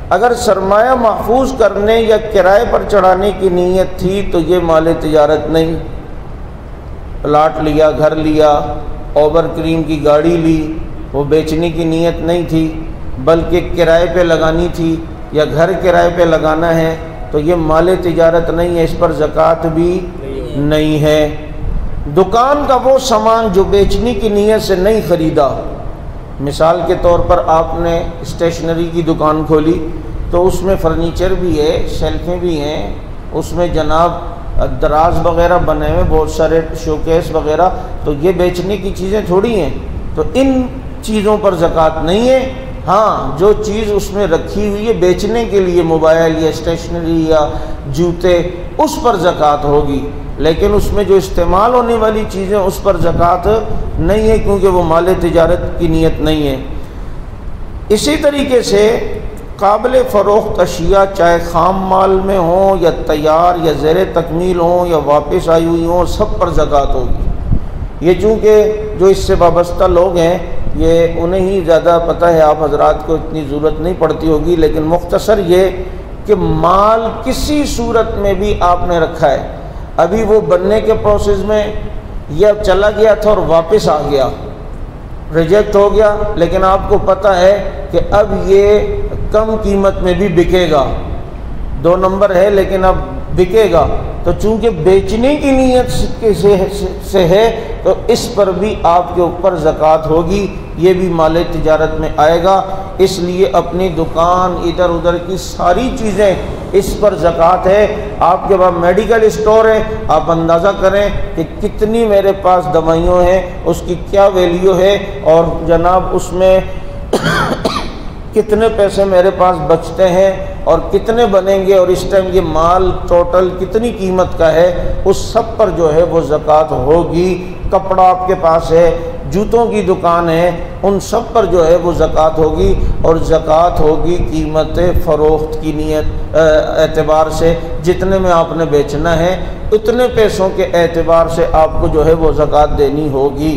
Speaker 1: اگر سرمایہ محفوظ کرنے یا کرائے پر چڑھانے کی نیت تھی تو یہ مال تجارت نہیں۔ پلاٹ لیا، گھر لیا، اوور کریم کی گاڑی لی، وہ بیچنے کی نیت نہیں تھی بلکہ کرائے پہ لگانی تھی یا گھر کرائے پہ لگانا ہے تو یہ مال تجارت نہیں ہے، اس پر زکوٰۃ بھی نہیں ہے۔ دکان کا وہ سامان جو بیچنے کی نیت سے نہیں خریدا، مثال کے طور پر آپ نے اسٹیشنری کی دکان کھولی تو اس میں فرنیچر بھی ہے، شیلفیں بھی ہیں، اس میں جناب دراز وغیرہ بنے ہوئے، بہت سارے شوکیس وغیرہ، تو یہ بیچنے کی چیزیں تھوڑی ہیں، تو ان چیزوں پر زکوٰۃ نہیں ہے۔ ہاں جو چیز اس میں رکھی ہوئی ہے بیچنے کے لیے، موبائل یا اسٹیشنری یا جوتے، اس پر زکوٰۃ ہوگی، لیکن اس میں جو استعمال ہونے والی چیزیں اس پر زکوٰۃ نہیں ہے کیونکہ وہ مال تجارت کی نیت نہیں ہے۔ اسی طریقے سے قابل فروخت اشیاء چاہے خام مال میں ہوں یا تیار یا زیر تکمیل ہوں یا واپس آئی ہوئی ہوں، سب پر زکوٰۃ ہوگی۔ یہ چونکہ جو اس سے وابستہ لوگ ہیں یہ انہیں ہی زیادہ پتہ ہے، آپ حضرات کو اتنی ضرورت نہیں پڑتی ہوگی، لیکن مختصر یہ کہ مال کسی صورت میں بھی آپ نے رکھا ہے، ابھی وہ بننے کے پروسیس میں یا چلا گیا تھا اور واپس آ گیا، ریجیکٹ ہو گیا، لیکن آپ کو پتہ ہے کہ اب یہ کم قیمت میں بھی بکے گا، 2 نمبر ہے لیکن اب بکے گا، تو چونکہ بیچنے کی نیت سے ہے تو اس پر بھی آپ کے اوپر زکوٰۃ ہوگی، یہ بھی مال تجارت میں آئے گا۔ اس لیے اپنی دکان ادھر ادھر کی ساری چیزیں اس پر زکوٰۃ ہے۔ آپ کے پاس میڈیکل اسٹور ہے، آپ اندازہ کریں کہ کتنی میرے پاس دوائیوں ہیں، اس کی کیا ویلیو ہے اور جناب اس میں کتنے پیسے میرے پاس بچتے ہیں اور کتنے بنیں گے، اور اس ٹائم یہ مال ٹوٹل کتنی قیمت کا ہے، اس سب پر جو ہے وہ زکوٰۃ ہوگی۔ کپڑا آپ کے پاس ہے، جوتوں کی دکان ہے، ان سب پر جو ہے وہ زکوٰۃ ہوگی، اور زکوٰۃ ہوگی قیمت فروخت کی نیت اعتبار سے، جتنے میں آپ نے بیچنا ہے اتنے پیسوں کے اعتبار سے آپ کو جو ہے وہ زکوٰۃ دینی ہوگی۔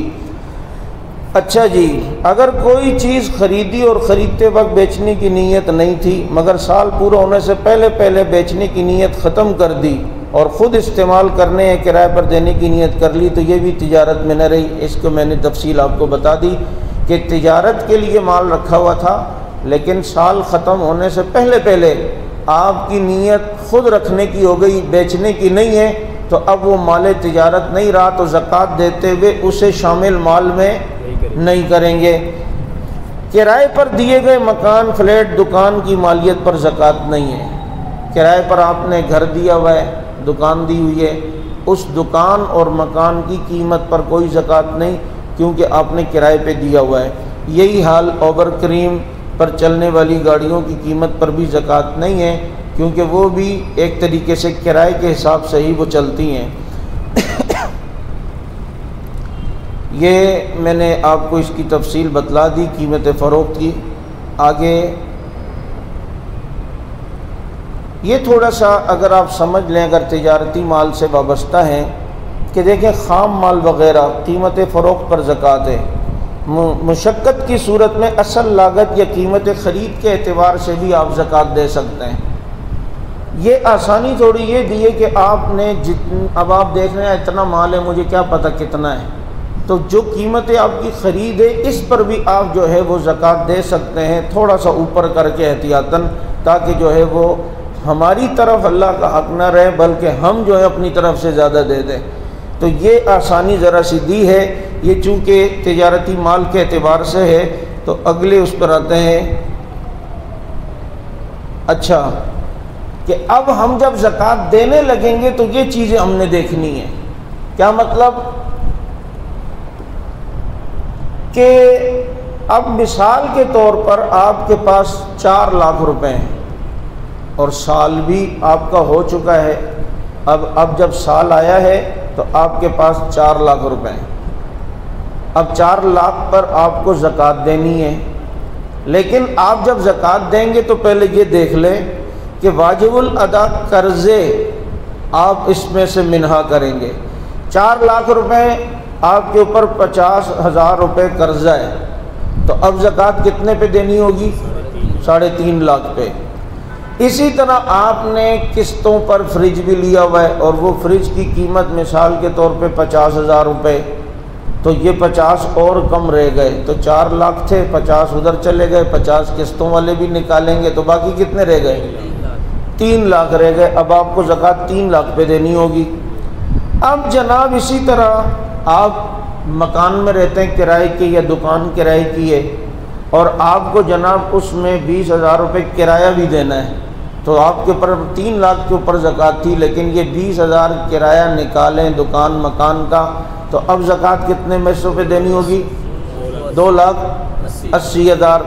Speaker 1: اچھا جی، اگر کوئی چیز خریدی اور خریدتے وقت بیچنے کی نیت نہیں تھی مگر سال پورا ہونے سے پہلے بیچنے کی نیت ختم کر دی اور خود استعمال کرنے ہیں، کرائے پر دینے کی نیت کر لی تو یہ بھی تجارت میں نہ رہی۔ اس کو میں نے تفصیل آپ کو بتا دی کہ تجارت کے لیے مال رکھا ہوا تھا، لیکن سال ختم ہونے سے پہلے آپ کی نیت خود رکھنے کی ہو گئی، بیچنے کی نہیں ہے، تو اب وہ مال تجارت نہیں رہا، تو زکوٰۃ دیتے ہوئے اسے شامل مال میں نہیں کریں گے۔ کرائے پر دیے گئے مکان، فلیٹ، دکان کی مالیت پر زکوٰۃ نہیں ہے۔ کرائے پر آپ نے گھر دیا ہوا ہے، دکان دی ہوئی ہے، اس دکان اور مکان کی قیمت پر کوئی زکوٰۃ نہیں، کیونکہ آپ نے کرائے پہ دیا ہوا ہے۔ یہی حال اوور کریم پر چلنے والی گاڑیوں کی قیمت پر بھی زکوٰۃ نہیں ہے، کیونکہ وہ بھی ایک طریقے سے کرائے کے حساب سے ہی وہ چلتی ہیں۔ یہ میں نے آپ کو اس کی تفصیل بتلا دی قیمت فروخت کی۔ آگے یہ تھوڑا سا اگر آپ سمجھ لیں، اگر تجارتی مال سے وابستہ ہیں کہ دیکھیں خام مال وغیرہ قیمت فروخت پر زکوٰۃ ہے، مشقت کی صورت میں اصل لاگت یا قیمت خرید کے اعتبار سے بھی آپ زکوٰۃ دے سکتے ہیں۔ یہ آسانی تھوڑی یہ دی ہے کہ آپ نے اب آپ دیکھ رہے ہیں اتنا مال ہے، مجھے کیا پتہ کتنا ہے، تو جو قیمت آپ کی خرید ہے اس پر بھی آپ جو ہے وہ زکوٰۃ دے سکتے ہیں، تھوڑا سا اوپر کر کے احتیاطاً، تاکہ جو ہے وہ ہماری طرف اللہ کا حق نہ رہے بلکہ ہم جو ہے اپنی طرف سے زیادہ دے دیں۔ تو یہ آسانی ذرا سی دی ہے، یہ چونکہ تجارتی مال کے اعتبار سے ہے۔ تو اگلے اس پر آتے ہیں، اچھا کہ اب ہم جب زکوٰۃ دینے لگیں گے تو یہ چیزیں ہم نے دیکھنی ہیں۔ کیا مطلب کہ اب مثال کے طور پر آپ کے پاس 4 لاکھ روپے ہیں اور سال بھی آپ کا ہو چکا ہے، اب جب سال آیا ہے تو آپ کے پاس 4 لاکھ روپے ہیں۔ اب 4 لاکھ پر آپ کو زکوٰۃ دینی ہے، لیکن آپ جب زکوٰۃ دیں گے تو پہلے یہ دیکھ لیں کہ واجب الادا قرضے آپ اس میں سے منہا کریں گے۔ 4 لاکھ روپے آپ کے اوپر 50,000 روپے قرضہ ہے، تو اب زکوٰۃ کتنے پہ دینی ہوگی؟ 3.5 لاکھ پہ۔ اسی طرح آپ نے قسطوں پر فریج بھی لیا ہوا ہے اور وہ فریج کی قیمت مثال کے طور پہ 50,000 روپے، تو یہ 50 اور کم رہ گئے، تو 4 لاکھ تھے، 50 ادھر چلے گئے، 50 قسطوں والے بھی نکالیں گے تو باقی کتنے رہ گئے؟ 3 لاکھ رہ گئے۔ اب آپ کو زکوٰۃ 3 لاکھ پہ دینی ہوگی۔ اب جناب اسی طرح آپ مکان میں رہتے ہیں کرائے کی یا دکان کرائے کی ہے، اور آپ کو جناب اس میں 20,000 روپے کرایہ بھی دینا ہے، تو آپ کے اوپر 3 لاکھ کے اوپر زکوٰۃ تھی، لیکن یہ 20,000 کرایہ نکالیں دکان مکان کا، تو اب زکوٰۃ کتنے پیسوں پہ دینی ہوگی؟ 2,80,000۔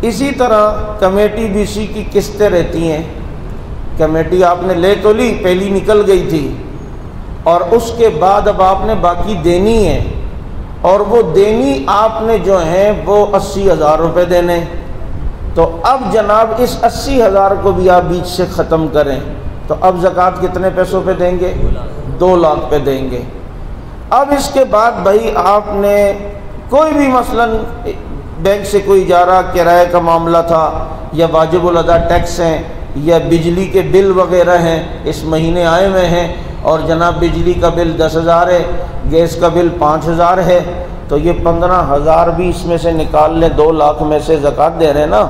Speaker 1: اسی طرح کمیٹی بی سی کی قسطیں رہتی ہیں، کمیٹی آپ نے لے تو لی، پہلی نکل گئی تھی، اور اس کے بعد اب آپ نے باقی دینی ہے، اور وہ دینی آپ نے جو ہیں وہ 80,000 روپے دینے، تو اب جناب اس 80,000 کو بھی آپ بیچ سے ختم کریں، تو اب زکوٰۃ کتنے پیسوں پہ دیں گے؟ 2 لاکھ پہ دیں گے۔ اب اس کے بعد بھائی آپ نے کوئی بھی مثلاً بینک سے کوئی اجارہ کرائے کا معاملہ تھا، یا واجب الادا ٹیکس ہیں، یا بجلی کے بل وغیرہ ہیں، اس مہینے آئے ہوئے ہیں، اور جناب بجلی کا بل 10,000 ہے، گیس کا بل 5,000 ہے، تو یہ 15,000 بھی اس میں سے نکال لیں، 2 لاکھ میں سے زکوٰۃ دے رہے ہیں نا۔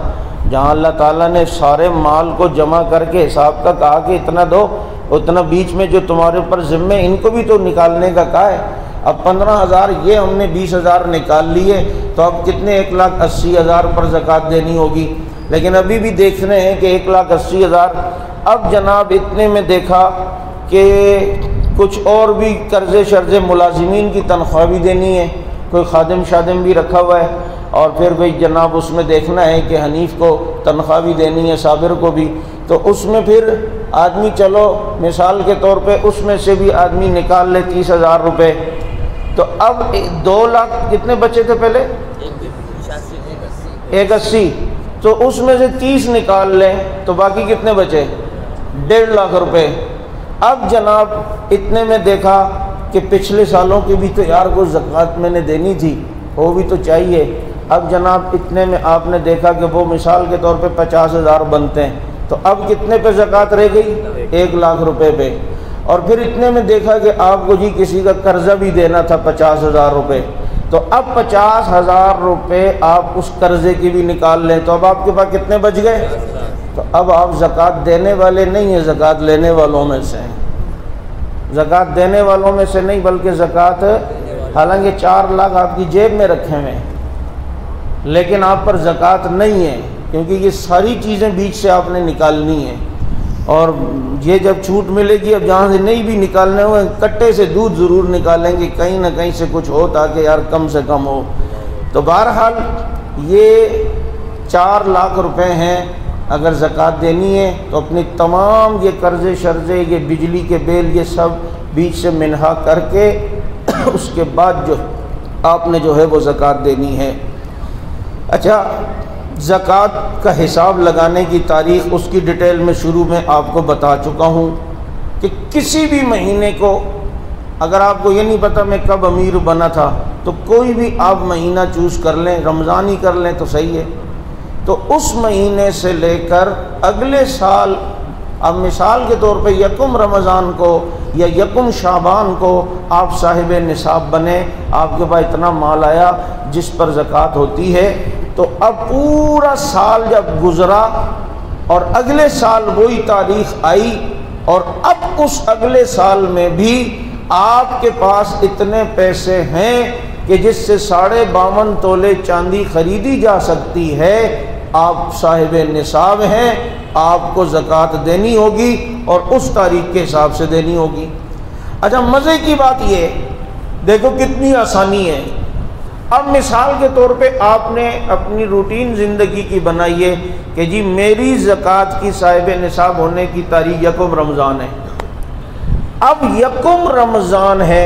Speaker 1: جہاں اللہ تعالیٰ نے سارے مال کو جمع کر کے حساب کا کہا کہ اتنا دو، اتنا بیچ میں جو تمہارے اوپر ذمہ ان کو بھی تو نکالنے کا کہا ہے۔ اب 15,000 یہ ہم نے 20,000 نکال لیے، تو اب کتنے؟ 1,80,000 پر زکوٰۃ دینی ہوگی، لیکن ابھی بھی دیکھ رہے ہیں کہ 1,80,000۔ اب جناب اتنے میں دیکھا کہ کچھ اور بھی قرضے شرضے، ملازمین کی تنخواہ بھی دینی ہے، کوئی خادم شادم بھی رکھا ہوا ہے، اور پھر بھئی جناب اس میں دیکھنا ہے کہ حنیف کو تنخواہ بھی دینی ہے، صابر کو بھی، تو اس میں پھر آدمی چلو مثال کے طور پہ اس میں سے بھی آدمی نکال لے 30,000 روپے، تو اب 2 لاکھ کتنے بچے تھے پہلے؟ 180، تو اس میں سے 30 نکال لیں تو باقی کتنے بچے؟ 1.5 لاکھ روپے۔ اب جناب اتنے میں دیکھا کہ پچھلے سالوں کی بھی تو یار کو زکوٰۃ میں نے دینی تھی، وہ بھی تو چاہیے۔ اب جناب اتنے میں آپ نے دیکھا کہ وہ مثال کے طور پہ 50,000 بنتے ہیں، تو اب کتنے پہ زکوٰۃ رہ گئی؟ 1 لاکھ روپے پہ۔ اور پھر اتنے میں دیکھا کہ آپ کو جی کسی کا قرضہ بھی دینا تھا 50,000 روپے، تو اب 50,000 روپے آپ اس قرضے کی بھی نکال لیں تو اب آپ کے پاس کتنے بچ گئے؟ تو اب آپ زکوٰۃ دینے والے نہیں ہیں، زکوٰۃ لینے والوں میں سے ہیں، زکوٰۃ دینے والوں میں سے نہیں بلکہ زکوٰۃ، حالانکہ 4 لاکھ آپ کی جیب میں رکھے ہوئے ہیں لیکن آپ پر زکوٰۃ نہیں ہے، کیونکہ یہ ساری چیزیں بیچ سے آپ نے نکالنی ہیں، اور یہ جب چھوٹ ملے گی اب جہاں سے نہیں بھی نکالنے ہوئے کٹے سے دودھ ضرور نکالیں گے، کہیں نہ کہیں سے کچھ ہو تاکہ یار کم سے کم ہو۔ تو بہرحال یہ 4 لاکھ روپے ہیں، اگر زکوٰۃ دینی ہے تو اپنی تمام یہ قرضے شرضے، یہ بجلی کے بل، یہ سب بیچ سے منہا کر کے اس کے بعد جو آپ نے جو ہے وہ زکوٰۃ دینی ہے۔ اچھا، زکوٰۃ کا حساب لگانے کی تاریخ اس کی ڈیٹیل میں شروع میں آپ کو بتا چکا ہوں کہ کسی بھی مہینے کو، اگر آپ کو یہ نہیں پتہ میں کب امیر بنا تھا تو کوئی بھی آپ مہینہ چوز کر لیں، رمضان ہی کر لیں تو صحیح ہے، تو اس مہینے سے لے کر اگلے سال، اب مثال کے طور پہ 1 رمضان کو یا 1 شعبان کو آپ صاحب نصاب بنے، آپ کے پاس اتنا مال آیا جس پر زکوٰۃ ہوتی ہے، تو اب پورا سال جب گزرا اور اگلے سال وہی تاریخ آئی اور اب اس اگلے سال میں بھی آپ کے پاس اتنے پیسے ہیں کہ جس سے 52.5 تولے چاندی خریدی جا سکتی ہے، آپ صاحب نصاب ہیں، آپ کو زکوٰۃ دینی ہوگی اور اس تاریخ کے حساب سے دینی ہوگی۔ اچھا، مزے کی بات یہ دیکھو کتنی آسانی ہے۔ اب مثال کے طور پہ آپ نے اپنی روٹین زندگی کی بنائی ہے کہ جی میری زکوٰۃ کی صاحب نصاب ہونے کی تاریخ 1 رمضان ہے، اب 1 رمضان ہے،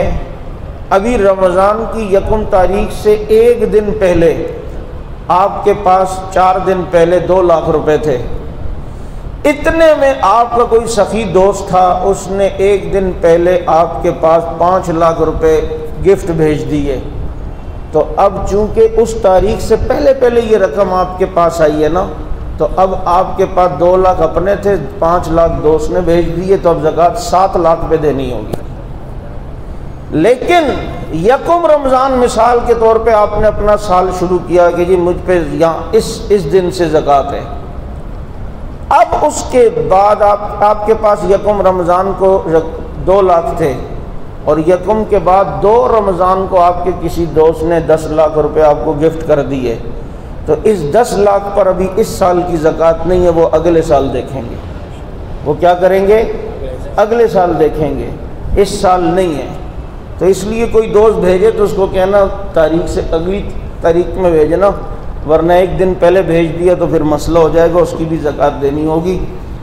Speaker 1: ابھی رمضان کی 1 تاریخ سے 1 دن پہلے آپ کے پاس 4 دن پہلے 2 لاکھ روپے تھے، اتنے میں آپ کا کوئی سخی دوست تھا، اس نے 1 دن پہلے آپ کے پاس 5 لاکھ روپے گفٹ بھیج دیے، تو اب چونکہ اس تاریخ سے پہلے یہ رقم آپ کے پاس آئی ہے نا، تو اب آپ کے پاس 2 لاکھ اپنے تھے، 5 لاکھ دوست نے بھیج دیے، تو اب زکوٰۃ 7 لاکھ پہ دینی ہوگی۔ لیکن 1 رمضان مثال کے طور پہ آپ نے اپنا سال شروع کیا کہ جی مجھ پہ یہاں اس دن سے زکوٰۃ ہے، اب اس کے بعد آپ کے پاس 1 رمضان کو 2 لاکھ تھے اور 1 کے بعد 2 رمضان کو آپ کے کسی دوست نے 10 لاکھ روپے آپ کو گفٹ کر دیے، تو اس 10 لاکھ پر ابھی اس سال کی زکوٰۃ نہیں ہے، وہ اگلے سال دیکھیں گے۔ وہ کیا کریں گے؟ اگلے سال دیکھیں گے، اس سال نہیں ہے۔ تو اس لیے کوئی دوست بھیجے تو اس کو کہنا تاریخ سے اگلی تاریخ میں بھیجنا، ورنہ 1 دن پہلے بھیج دیا تو پھر مسئلہ ہو جائے گا، اس کی بھی زکوٰۃ دینی ہوگی۔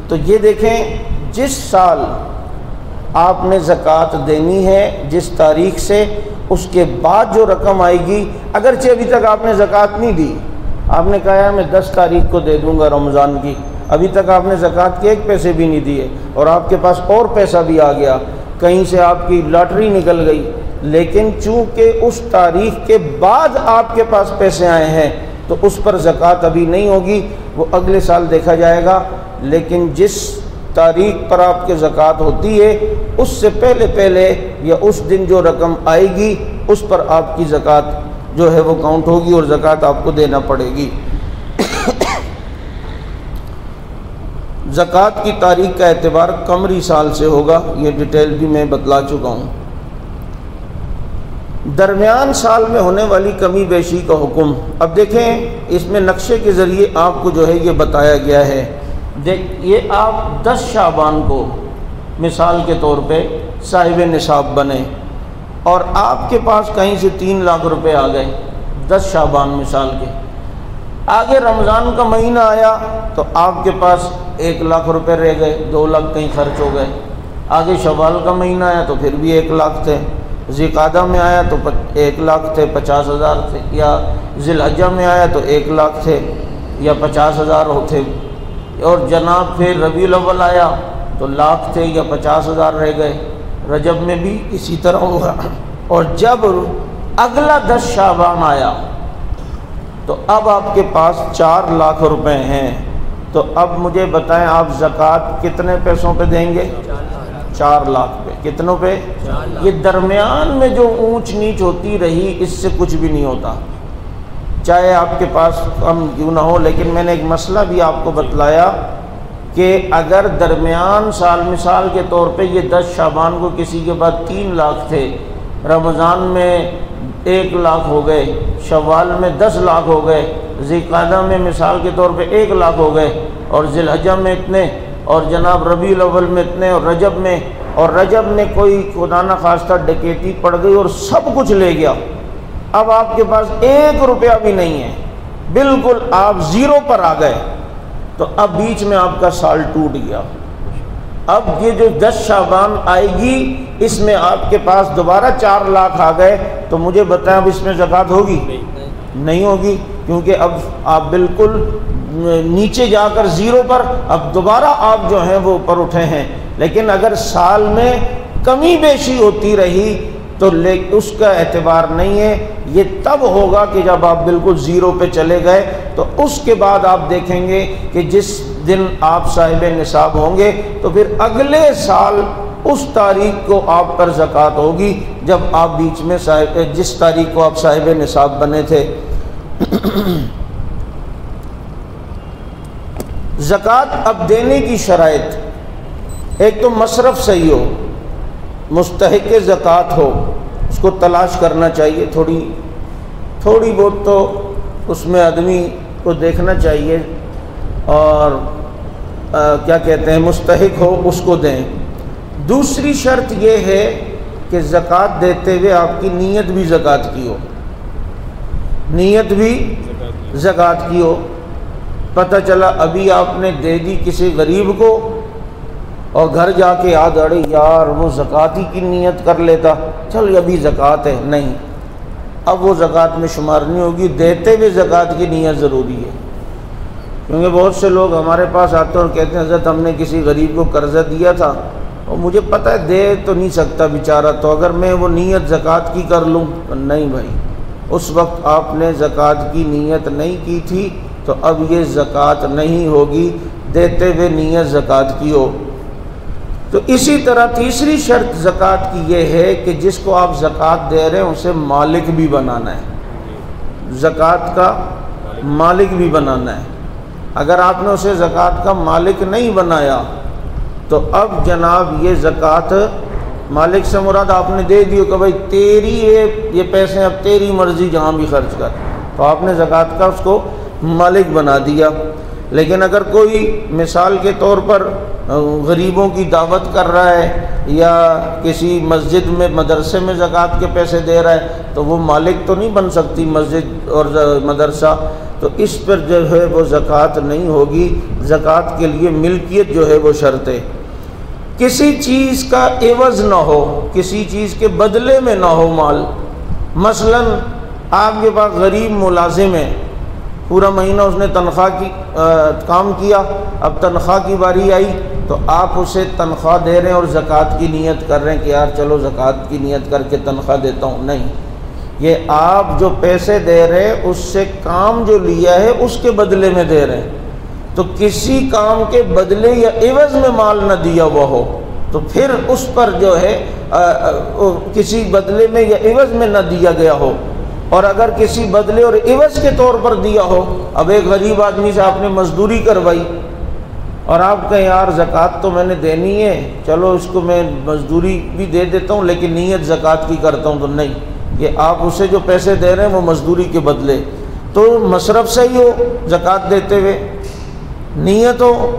Speaker 1: تو یہ دیکھیں، جس سال آپ نے زکوٰۃ دینی ہے جس تاریخ سے، اس کے بعد جو رقم آئے گی، اگرچہ ابھی تک آپ نے زکوٰۃ نہیں دی، آپ نے کہا ہے میں 10 تاریخ کو دے دوں گا رمضان کی، ابھی تک آپ نے زکوٰۃ کے 1 پیسے بھی نہیں دیے اور آپ کے پاس اور پیسہ بھی آ گیا، کہیں سے آپ کی لاٹری نکل گئی، لیکن چونکہ اس تاریخ کے بعد آپ کے پاس پیسے آئے ہیں تو اس پر زکوٰۃ ابھی نہیں ہوگی، وہ اگلے سال دیکھا جائے گا۔ لیکن جس تاریخ پر آپ کے زکوٰۃ ہوتی ہے اس سے پہلے یا اس دن جو رقم آئے گی اس پر آپ کی زکوٰۃ جو ہے وہ کاؤنٹ ہوگی اور زکوٰۃ آپ کو دینا پڑے گی۔ زکوٰۃ کی تاریخ کا اعتبار قمری سال سے ہوگا، یہ ڈیٹیل بھی میں بتلا چکا ہوں۔ درمیان سال میں ہونے والی کمی بیشی کا حکم، اب دیکھیں اس میں نقشے کے ذریعے آپ کو جو ہے یہ بتایا گیا ہے۔ یہ آپ 10 شعبان کو مثال کے طور پہ صاحب نصاب بنے اور آپ کے پاس کہیں سے 3 لاکھ روپے آ گئے 10 شعبان مثال کے، آگے رمضان کا مہینہ آیا تو آپ کے پاس 1 لاکھ روپے رہ گئے، 2 لاکھ کہیں خرچ ہو گئے، آگے شوال کا مہینہ آیا تو پھر بھی 1 لاکھ تھے، ذی القعدہ میں آیا تو 1 لاکھ تھے، 50,000 تھے، یا ذی الحجہ میں آیا تو 1 لاکھ تھے یا 50,000 ہوتے، اور جناب پھر ربیع الاول آیا تو لاکھ تھے یا 50,000 رہ گئے، رجب میں بھی اسی طرح ہوگا، اور جب اگلا 10 شعبان آیا تو اب آپ کے پاس 4 لاکھ روپے ہیں، تو اب مجھے بتائیں آپ زکوٰۃ کتنے پیسوں پہ دیں گے؟ 4 لاکھ پہ. کتنوں پہ؟
Speaker 2: 4 لاکھ.
Speaker 1: یہ درمیان میں جو اونچ نیچ ہوتی رہی اس سے کچھ بھی نہیں ہوتا، چاہے آپ کے پاس کم کیوں نہ ہو. لیکن میں نے ایک مسئلہ بھی آپ کو بتلایا کہ اگر درمیان سال مثال کے طور پہ یہ 10 شعبان کو کسی کے بعد 3 لاکھ تھے، رمضان میں 1 لاکھ ہو گئے، شوال میں 10 لاکھ ہو گئے، ذی القعدہ میں مثال کے طور پہ 1 لاکھ ہو گئے، اور ذی الحجہ میں اتنے، اور جناب ربیع الاول میں اتنے، اور رجب میں کوئی خدا نہ خواستہ ڈکیتی پڑ گئی اور سب کچھ لے گیا. اب آپ کے پاس 1 روپیہ بھی نہیں ہے، بالکل آپ زیرو پر آ گئے، تو اب بیچ میں آپ کا سال ٹوٹ گیا. اب یہ جو 10 شعبان آئے گی اس میں آپ کے پاس دوبارہ 4 لاکھ آ گئے، تو مجھے بتائیں اب اس میں زکوٰۃ ہوگی؟ نہیں ہوگی، کیونکہ اب آپ بالکل نیچے جا کر زیرو پر، اب دوبارہ آپ جو ہیں وہ اوپر اٹھے ہیں. لیکن اگر سال میں کمی بیشی ہوتی رہی تو اس کا اعتبار نہیں ہے. یہ تب ہوگا کہ جب آپ بالکل زیرو پہ چلے گئے، تو اس کے بعد آپ دیکھیں گے کہ جس دن آپ صاحب نصاب ہوں گے تو پھر اگلے سال اس تاریخ کو آپ پر زکوٰۃ ہوگی جب آپ بیچ میں جس تاریخ کو آپ صاحب نصاب بنے تھے. زکوٰۃ اب دینے کی شرائط، ایک تو مصرف صحیح ہو، مستحق زکوٰۃ ہو، اس کو تلاش کرنا چاہیے. تھوڑی بہت تو اس میں آدمی کو دیکھنا چاہیے، اور کیا کہتے ہیں مستحق ہو اس کو دیں. دوسری شرط یہ ہے کہ زکوٰۃ دیتے ہوئے آپ کی نیت بھی زکوٰۃ کی ہو، نیت بھی زکوٰۃ کی ہو. پتہ چلا ابھی آپ نے دے دی کسی غریب کو اور گھر جا کے یاد آڑی یار وہ زکوٰۃ ہی کی نیت کر لیتا، چل ابھی زکوٰۃ ہے، نہیں، اب وہ زکوٰۃ میں شمار نہیں ہوگی. دیتے ہوئے زکوٰۃ کی نیت ضروری ہے. کیونکہ بہت سے لوگ ہمارے پاس آتے ہیں اور کہتے ہیں حضرت ہم نے کسی غریب کو قرضہ دیا تھا اور مجھے پتہ ہے دے تو نہیں سکتا بیچارہ، تو اگر میں وہ نیت زکوٰۃ کی کر لوں؟ نہیں بھائی، اس وقت آپ نے زکوٰۃ کی نیت نہیں کی تھی تو اب یہ زکوٰۃ نہیں ہوگی، دیتے ہوئے نیت زکوٰۃ کی ہو. تو اسی طرح تیسری شرط زکوٰۃ کی یہ ہے کہ جس کو آپ زکوٰۃ دے رہے ہیں اسے مالک بھی بنانا ہے، زکوٰۃ کا مالک بھی بنانا ہے. اگر آپ نے اسے زکوٰۃ کا مالک نہیں بنایا تو اب جناب یہ زکوٰۃ، مالک سے مراد آپ نے دے دی کہ بھائی تیری یہ پیسے اب تیری مرضی جہاں بھی خرچ کر، تو آپ نے زکوٰۃ کا اس کو مالک بنا دیا. لیکن اگر کوئی مثال کے طور پر غریبوں کی دعوت کر رہا ہے یا کسی مسجد میں مدرسے میں زکوٰۃ کے پیسے دے رہا ہے تو وہ مالک تو نہیں بن سکتی مسجد اور مدرسہ، تو اس پر جو ہے وہ زکوٰۃ نہیں ہوگی. زکوٰۃ کے لیے ملکیت جو ہے وہ شرط ہے، کسی چیز کا عوض نہ ہو، کسی چیز کے بدلے میں نہ ہو مال. مثلا آپ کے پاس غریب ملازم ہے، پورا مہینہ اس نے تنخواہ کی کام کیا، اب تنخواہ کی باری آئی تو آپ اسے تنخواہ دے رہے ہیں اور زکوٰۃ کی نیت کر رہے ہیں کہ یار چلو زکوٰۃ کی نیت کر کے تنخواہ دیتا ہوں. نہیں، یہ آپ جو پیسے دے رہے ہیں اس سے کام جو لیا ہے اس کے بدلے میں دے رہے ہیں. تو کسی کام کے بدلے یا عوض میں مال نہ دیا ہوا ہو تو پھر اس پر جو ہے کسی بدلے میں یا عوض میں نہ دیا گیا ہو. اور اگر کسی بدلے اور عوض کے طور پر دیا ہو، اب ایک غریب آدمی سے آپ نے مزدوری کروائی اور آپ کہیں یار زکوٰۃ تو میں نے دینی ہے، چلو اس کو میں مزدوری بھی دے دیتا ہوں لیکن نیت زکوٰۃ کی کرتا ہوں، تو نہیں، یہ آپ اسے جو پیسے دے رہے ہیں وہ مزدوری کے بدلے. تو مصرف صحیح ہو زکوٰۃ دیتے ہوئے، نیت ہو،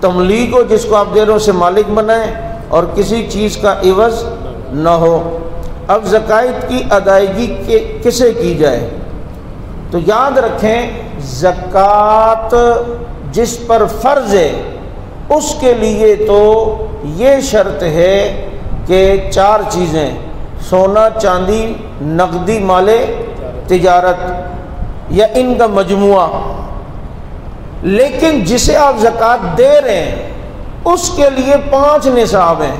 Speaker 1: تملیک ہو جس کو آپ دے رہے ہو اسے مالک بنائیں، اور کسی چیز کا عوض نہ ہو. اب زکوٰۃ کی ادائیگی کسے کی جائے؟ تو یاد رکھیں زکوٰۃ جس پر فرض ہے اس کے لیے تو یہ شرط ہے کہ 4 چیزیں: سونا، چاندی، نقدی مال تجارت یا ان کا مجموعہ. لیکن جسے آپ زکوٰۃ دے رہے ہیں اس کے لیے 5 نصاب ہیں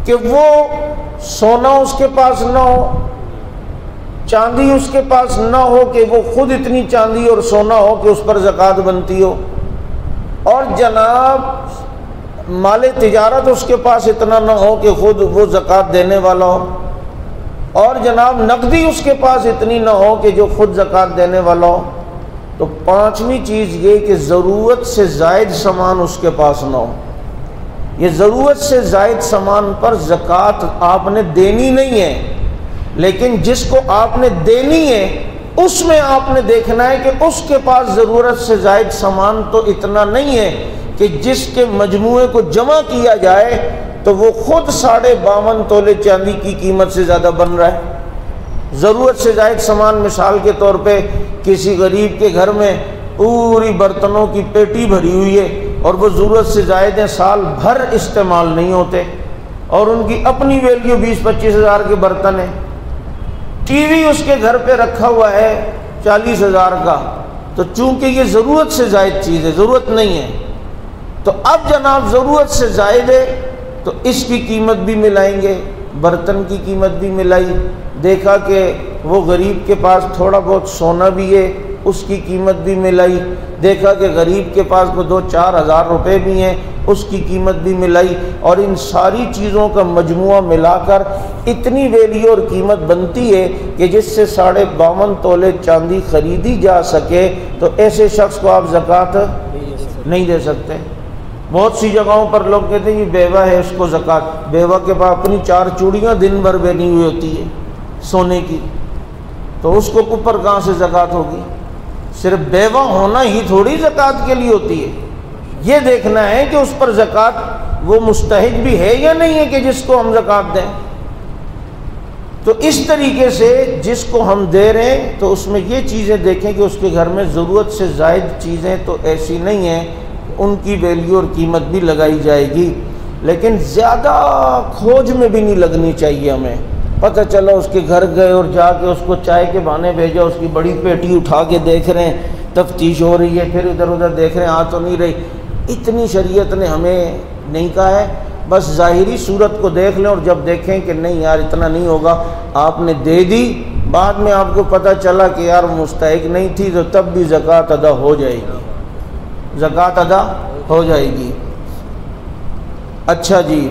Speaker 1: کہ وہ سونا اس کے پاس نہ ہو، چاندی اس کے پاس نہ ہو کہ وہ خود اتنی چاندی اور سونا ہو کہ اس پر زکوٰۃ بنتی ہو، اور جناب مال تجارت اس کے پاس اتنا نہ ہو کہ خود وہ زکوٰۃ دینے والا ہو، اور جناب نقدی اس کے پاس اتنی نہ ہو کہ جو خود زکوٰۃ دینے والا ہو۔ تو پانچویں چیز یہ کہ ضرورت سے زائد سامان اس کے پاس نہ ہو۔ یہ ضرورت سے زائد سامان پر زکوٰۃ آپ نے دینی نہیں ہے، لیکن جس کو آپ نے دینی ہے اس میں آپ نے دیکھنا ہے کہ اس کے پاس ضرورت سے زائد سامان تو اتنا نہیں ہے کہ جس کے مجموعے کو جمع کیا جائے تو وہ خود 52.5 تولے چاندی کی قیمت سے زیادہ بن رہا ہے۔ ضرورت سے زائد سامان مثال کے طور پہ کسی غریب کے گھر میں پوری برتنوں کی پیٹی بھری ہوئی ہے اور وہ ضرورت سے زائد ہیں، سال بھر استعمال نہیں ہوتے، اور ان کی اپنی ویلیو 20-25 ہزار کے برتن ہیں۔ ٹی وی اس کے گھر پہ رکھا ہوا ہے 40 ہزار کا، تو چونکہ یہ ضرورت سے زائد چیز ہے، ضرورت نہیں ہے، تو اب جناب ضرورت سے زائد ہے تو اس کی قیمت بھی ملائیں گے، برتن کی قیمت بھی ملائی، دیکھا کہ وہ غریب کے پاس تھوڑا بہت سونا بھی ہے، اس کی قیمت بھی ملائی، دیکھا کہ غریب کے پاس کو 2-4 ہزار روپے بھی ہیں، اس کی قیمت بھی ملائی، اور ان ساری چیزوں کا مجموعہ ملا کر اتنی ویلیو اور قیمت بنتی ہے کہ جس سے 52.5 تولے چاندی خریدی جا سکے، تو ایسے شخص کو آپ زکوٰۃ نہیں دے سکتے۔ بہت سی جگہوں پر لوگ کہتے ہیں یہ بیوہ ہے اس کو زکوٰۃ، بیوہ کے پاس اپنی 4 چوڑیاں دن بھر بنی ہوئی ہوتی ہے سونے کی، تو اس کو اوپر کہاں سے زکوٰۃ ہوگی؟ صرف بیوہ ہونا ہی تھوڑی زکوٰۃ کے لیے ہوتی ہے، یہ دیکھنا ہے کہ اس پر زکوٰۃ وہ مستحق بھی ہے یا نہیں ہے کہ جس کو ہم زکوٰۃ دیں۔ تو اس طریقے سے جس کو ہم دے رہے ہیں تو اس میں یہ چیزیں دیکھیں کہ اس کے گھر میں ضرورت سے زائد چیزیں تو ایسی نہیں ہیں، ان کی ویلیو اور قیمت بھی لگائی جائے گی، لیکن زیادہ کھوج میں بھی نہیں لگنی چاہیے ہمیں۔ پتہ چلا اس کے گھر گئے اور جا کے اس کو چائے کے بہانے بھیجا، اس کی بڑی پیٹی اٹھا کے دیکھ رہے ہیں، تفتیش ہو رہی ہے، پھر ادھر ادھر دیکھ رہے ہیں آ تو نہیں رہی۔ اتنی شریعت نے ہمیں نہیں کہا ہے، بس ظاہری صورت کو دیکھ لیں، اور جب دیکھیں کہ نہیں یار اتنا نہیں ہوگا، آپ نے دے دی، بعد میں آپ کو پتہ چلا کہ یار مستحق نہیں تھی، تو تب بھی زکوٰۃ ادا ہو جائے گی، زکوٰۃ ادا ہو جائے گی۔ اچھا جی،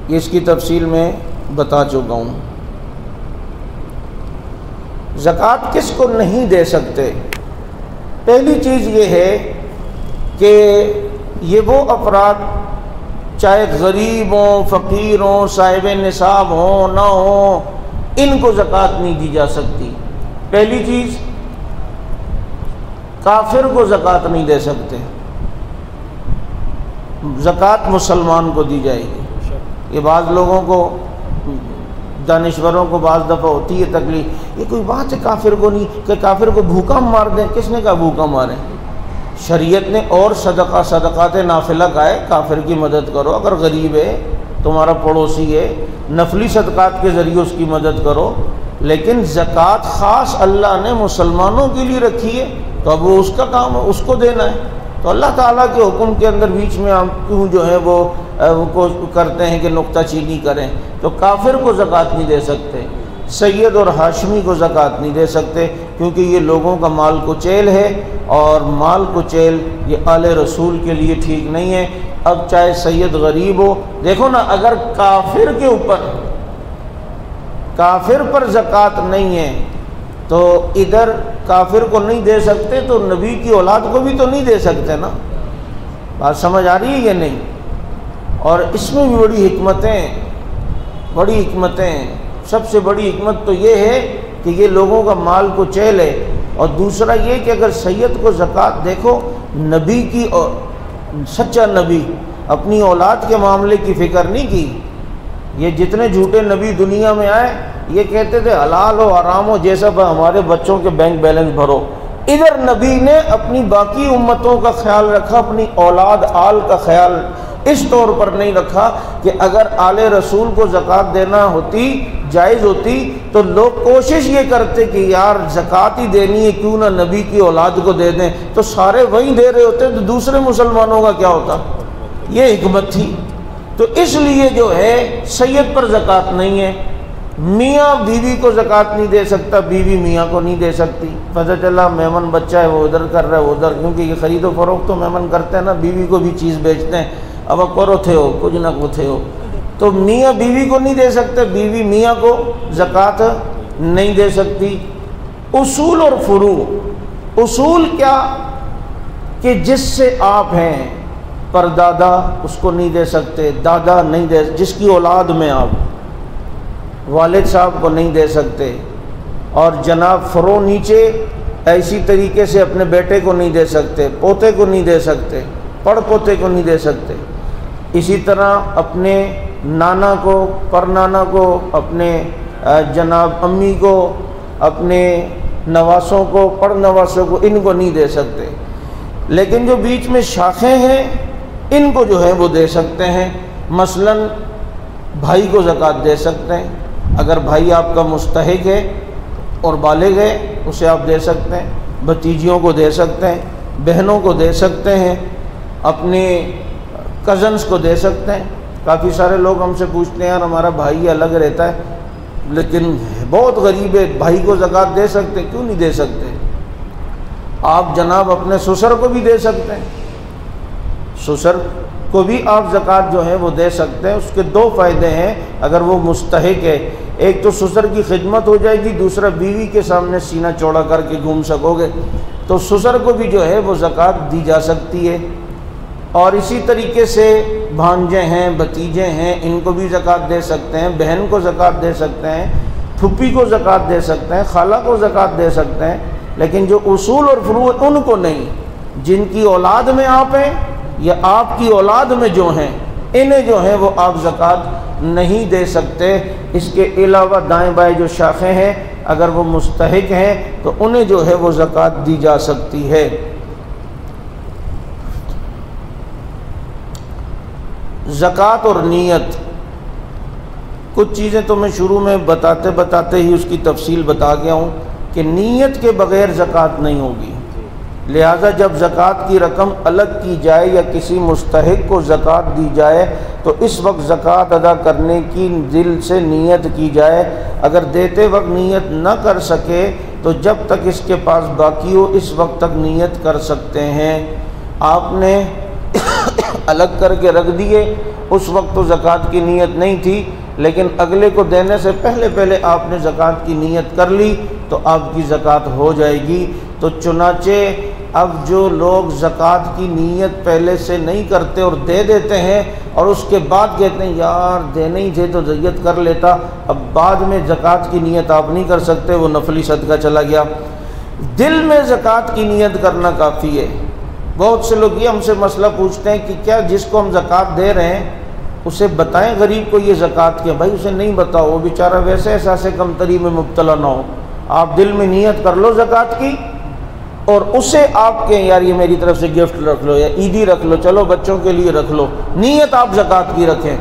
Speaker 1: اس کی تفصیل میں بتا چکا ہوں۔ زکوٰۃ کس کو نہیں دے سکتے؟ پہلی چیز یہ ہے کہ یہ وہ افراد چاہے غریب ہوں، فقیر ہوں، صاحب نصاب ہوں نہ ہوں، ان کو زکوٰۃ نہیں دی جا سکتی۔ پہلی چیز، کافر کو زکوٰۃ نہیں دے سکتے، زکوٰۃ مسلمان کو دی جائے گی۔ یہ بعض لوگوں کو، دانشوروں کو بعض دفعہ ہوتی ہے تکلیف، یہ کوئی بات ہے کافر کو نہیں، کہ کافر کو بھوکا مار دیں؟ کس نے کہا بھوکا ماریں؟ شریعت نے اور صدقات نافلہ کا ہے، کافر کی مدد کرو، اگر غریب ہے، تمہارا پڑوسی ہے، نفلی صدقات کے ذریعے اس کی مدد کرو، لیکن زکوٰۃ خاص اللہ نے مسلمانوں کے لیے رکھی ہے، تو اب وہ اس کا کام ہے، اس کو دینا ہے۔ تو اللہ تعالیٰ کے حکم کے اندر بیچ میں ہم کیوں جو ہے وہ کرتے ہیں کہ نکتہ چینی کریں؟ تو کافر کو زکوٰۃ نہیں دے سکتے، سید اور ہاشمی کو زکوٰۃ نہیں دے سکتے، کیونکہ یہ لوگوں کا مال کچیل ہے، اور مال کچیل یہ آل رسول کے لیے ٹھیک نہیں ہے۔ اب چاہے سید غریب ہو، دیکھو نا، اگر کافر کے اوپر، کافر پر زکوٰۃ نہیں ہے تو ادھر کافر کو نہیں دے سکتے تو نبی کی اولاد کو بھی تو نہیں دے سکتے نا۔ بات سمجھ آ رہی ہے یا نہیں؟ اور اس میں بھی بڑی حکمتیں، سب سے بڑی حکمت تو یہ ہے کہ یہ لوگوں کا مال کو چیل ہے، اور دوسرا یہ کہ اگر سید کو زکوٰۃ، دیکھو نبی کی، سچا نبی اپنی اولاد کے معاملے کی فکر نہیں کی۔ یہ جتنے جھوٹے نبی دنیا میں آئے یہ کہتے تھے حلال ہو حرام ہو جیسا ہمارے بچوں کے بینک بیلنس بھرو، ادھر نبی نے اپنی باقی امتوں کا خیال رکھا، اپنی اولاد آل کا خیال اس طور پر نہیں رکھا کہ اگر آل رسول کو زکوٰۃ دینا ہوتی، جائز ہوتی، تو لوگ کوشش یہ کرتے کہ یار زکوٰۃ ہی دینی ہے، کیوں نہ نبی کی اولاد کو دے دیں، تو سارے وہیں دے رہے ہوتے، تو دوسرے مسلمانوں کا کیا ہوتا؟ یہ حکمت تھی۔ تو اس لیے جو ہے سید پر زکوٰۃ نہیں ہے، میاں بیوی کو زکوٰۃ نہیں دے سکتا، بیوی میاں کو نہیں دے سکتی۔ پتہ چلا میمن بچہ ہے وہ ادھر کر رہا ہے ادھر، کیونکہ یہ خرید و فروخت تو میمن کرتے ہیں نا، بیوی کو بھی چیز بیچتے ہیں، اب کرو تھے ہو کچھ نہ کچھ ہو، تو میاں بیوی کو نہیں دے سکتے، بیوی میاں کو زکوٰۃ نہیں دے سکتی۔ اصول اور فروع، اصول کیا کہ جس سے آپ ہیں پر دادا اس کو نہیں دے سکتے، دادا نہیں دے، جس کی اولاد میں آپ والد صاحب کو نہیں دے سکتے، اور جناب فروع نیچے ایسی طریقے سے اپنے بیٹے کو نہیں دے سکتے، پوتے کو نہیں دے سکتے، پڑ پوتے کو نہیں دے سکتے۔ اسی طرح اپنے نانا کو، پر نانا کو، اپنے جناب امی کو، اپنے نواسوں کو، پڑ نواسوں کو، ان کو نہیں دے سکتے۔ لیکن جو بیچ میں شاخیں ہیں ان کو جو ہے وہ دے سکتے ہیں۔ مثلا بھائی کو زکوٰۃ دے سکتے ہیں، اگر بھائی آپ کا مستحق ہے اور بالغ ہے اسے آپ دے سکتے ہیں، بھتیجیوں کو دے سکتے ہیں، بہنوں کو دے سکتے ہیں، اپنے کزنس کو دے سکتے ہیں۔ کافی سارے لوگ ہم سے پوچھتے ہیں یار ہمارا بھائی الگ رہتا ہے لیکن بہت غریب ہے، بھائی کو زکوٰۃ دے سکتے ہیں؟ کیوں نہیں دے سکتے؟ آپ جناب اپنے سسر کو بھی دے سکتے ہیں، سسر کو بھی آپ زکوٰۃ جو ہے وہ دے سکتے ہیں۔ اس کے دو فائدے ہیں اگر وہ مستحق ہے، ایک تو سسر کی خدمت ہو جائے گی، دوسرا بیوی کے سامنے سینہ چوڑا کر کے گھوم سکو گے، تو سسر کو بھی جو ہے وہ زکوٰۃ دی جا سکتی ہے۔ اور اسی طریقے سے بھانجے ہیں، بھتیجے ہیں، ان کو بھی زکوٰۃ دے سکتے ہیں، بہن کو زکوٰۃ دے سکتے ہیں، پھپھی کو زکوٰۃ دے سکتے ہیں، خالہ کو زکوٰۃ دے سکتے ہیں، لیکن جو اصول اور فروع ان کو نہیں۔ جن کی اولاد میں آپ ہیں یا آپ کی اولاد میں جو ہیں انہیں جو ہے وہ آپ زکوٰۃ نہیں دے سکتے۔ اس کے علاوہ دائیں بائیں جو شاخیں ہیں اگر وہ مستحق ہیں تو انہیں جو ہے وہ زکوٰۃ دی جا سکتی ہے۔ زکوٰۃ اور نیت، کچھ چیزیں تو میں شروع میں بتاتے ہی اس کی تفصیل بتا گیا ہوں کہ نیت کے بغیر زکوٰۃ نہیں ہوگی، لہذا جب زکوٰۃ کی رقم الگ کی جائے یا کسی مستحق کو زکوٰۃ دی جائے تو اس وقت زکوٰۃ ادا کرنے کی دل سے نیت کی جائے۔ اگر دیتے وقت نیت نہ کر سکے تو جب تک اس کے پاس باقی ہو اس وقت تک نیت کر سکتے ہیں۔ آپ نے الگ کر کے رکھ دیے، اس وقت تو زکوٰۃ کی نیت نہیں تھی، لیکن اگلے کو دینے سے پہلے آپ نے زکوٰۃ کی نیت کر لی تو آپ کی زکوٰۃ ہو جائے گی۔ تو چنانچہ اب جو لوگ زکوٰۃ کی نیت پہلے سے نہیں کرتے اور دے دیتے ہیں اور اس کے بعد کہتے ہیں یار دینے ہی تھے تو دیت کر لیتا، اب بعد میں زکوٰۃ کی نیت آپ نہیں کر سکتے، وہ نفلی صدقہ چلا گیا۔ دل میں زکوٰۃ کی نیت کرنا کافی ہے۔ بہت سے لوگ یہ ہم سے مسئلہ پوچھتے ہیں کہ کیا جس کو ہم زکوٰۃ دے رہے ہیں اسے بتائیں غریب کو یہ زکوٰۃ کیا؟ بھائی اسے نہیں بتاؤ، وہ بیچارہ ویسے احساس کمتری میں مبتلا نہ ہو۔ آپ دل میں نیت کر لو زکوٰۃ کی اور اسے آپ کے یار یہ میری طرف سے گفٹ رکھ لو یا عیدی رکھ لو، چلو بچوں کے لیے رکھ لو، نیت آپ زکوٰۃ کی رکھیں،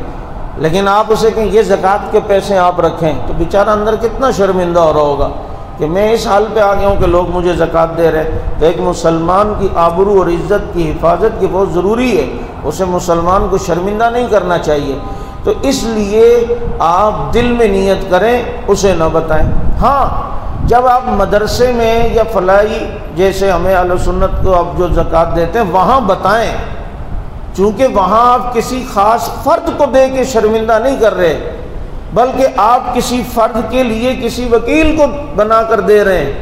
Speaker 1: لیکن آپ اسے کہیں یہ زکوٰۃ کے پیسے آپ رکھیں تو بیچارہ اندر کتنا شرمندہ ہو رہا ہوگا کہ میں اس حال پہ آ گیا ہوں کہ لوگ مجھے زکوٰۃ دے رہے ہیں۔ تو ایک مسلمان کی آبرو اور عزت کی حفاظت کی بہت ضروری ہے، اسے مسلمان کو شرمندہ نہیں کرنا چاہیے، تو اس لیے آپ دل میں نیت کریں، اسے نہ بتائیں۔ ہاں جب آپ مدرسے میں یا فلاحی جیسے ہمیں اہل سنت کو آپ جو زکوٰۃ دیتے ہیں وہاں بتائیں، چونکہ وہاں آپ کسی خاص فرد کو دے کے شرمندہ نہیں کر رہے بلکہ آپ کسی فرد کے لیے کسی وکیل کو بنا کر دے رہے ہیں،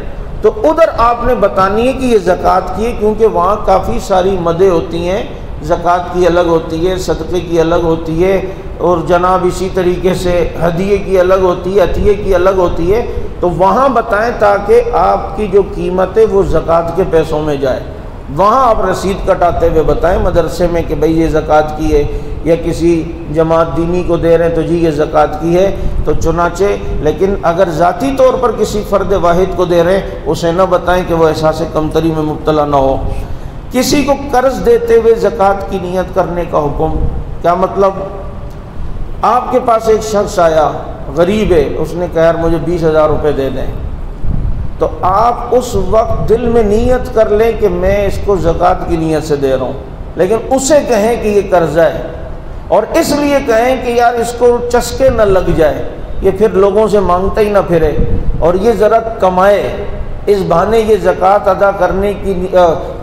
Speaker 1: تو ادھر آپ نے بتانی ہے کہ یہ زکوٰۃ کی ہے، کیونکہ وہاں کافی ساری مدیں ہوتی ہیں، زکوٰۃ کی الگ ہوتی ہے، صدقے کی الگ ہوتی ہے، اور جناب اسی طریقے سے ہدیے کی الگ ہوتی ہے، عطیے کی الگ ہوتی ہے، تو وہاں بتائیں تاکہ آپ کی جو قیمت ہے وہ زکوٰۃ کے پیسوں میں جائے۔ وہاں آپ رسید کٹاتے ہوئے بتائیں مدرسے میں کہ بھئی یہ زکوٰۃ کی ہے، یا کسی جماعت دینی کو دے رہے ہیں تو جی یہ زکوٰۃ کی ہے، تو چنانچہ لیکن اگر ذاتی طور پر کسی فرد واحد کو دے رہے ہیں اسے نہ بتائیں کہ وہ احساس کمتری میں مبتلا نہ ہو۔ کسی کو قرض دیتے ہوئے زکوٰۃ کی نیت کرنے کا حکم، کیا مطلب؟ آپ کے پاس ایک شخص آیا غریب ہے، اس نے کہا یار مجھے 20,000 روپے دے دیں، تو آپ اس وقت دل میں نیت کر لیں کہ میں اس کو زکوٰۃ کی نیت سے دے رہا ہوں، لیکن اسے کہیں کہ یہ قرضہ ہے، اور اس لیے کہیں کہ یار اس کو چسکے نہ لگ جائے یہ پھر لوگوں سے مانگتا ہی نہ پھرے اور یہ ذرا کمائے، اس بہانے یہ زکوٰۃ ادا کرنے کی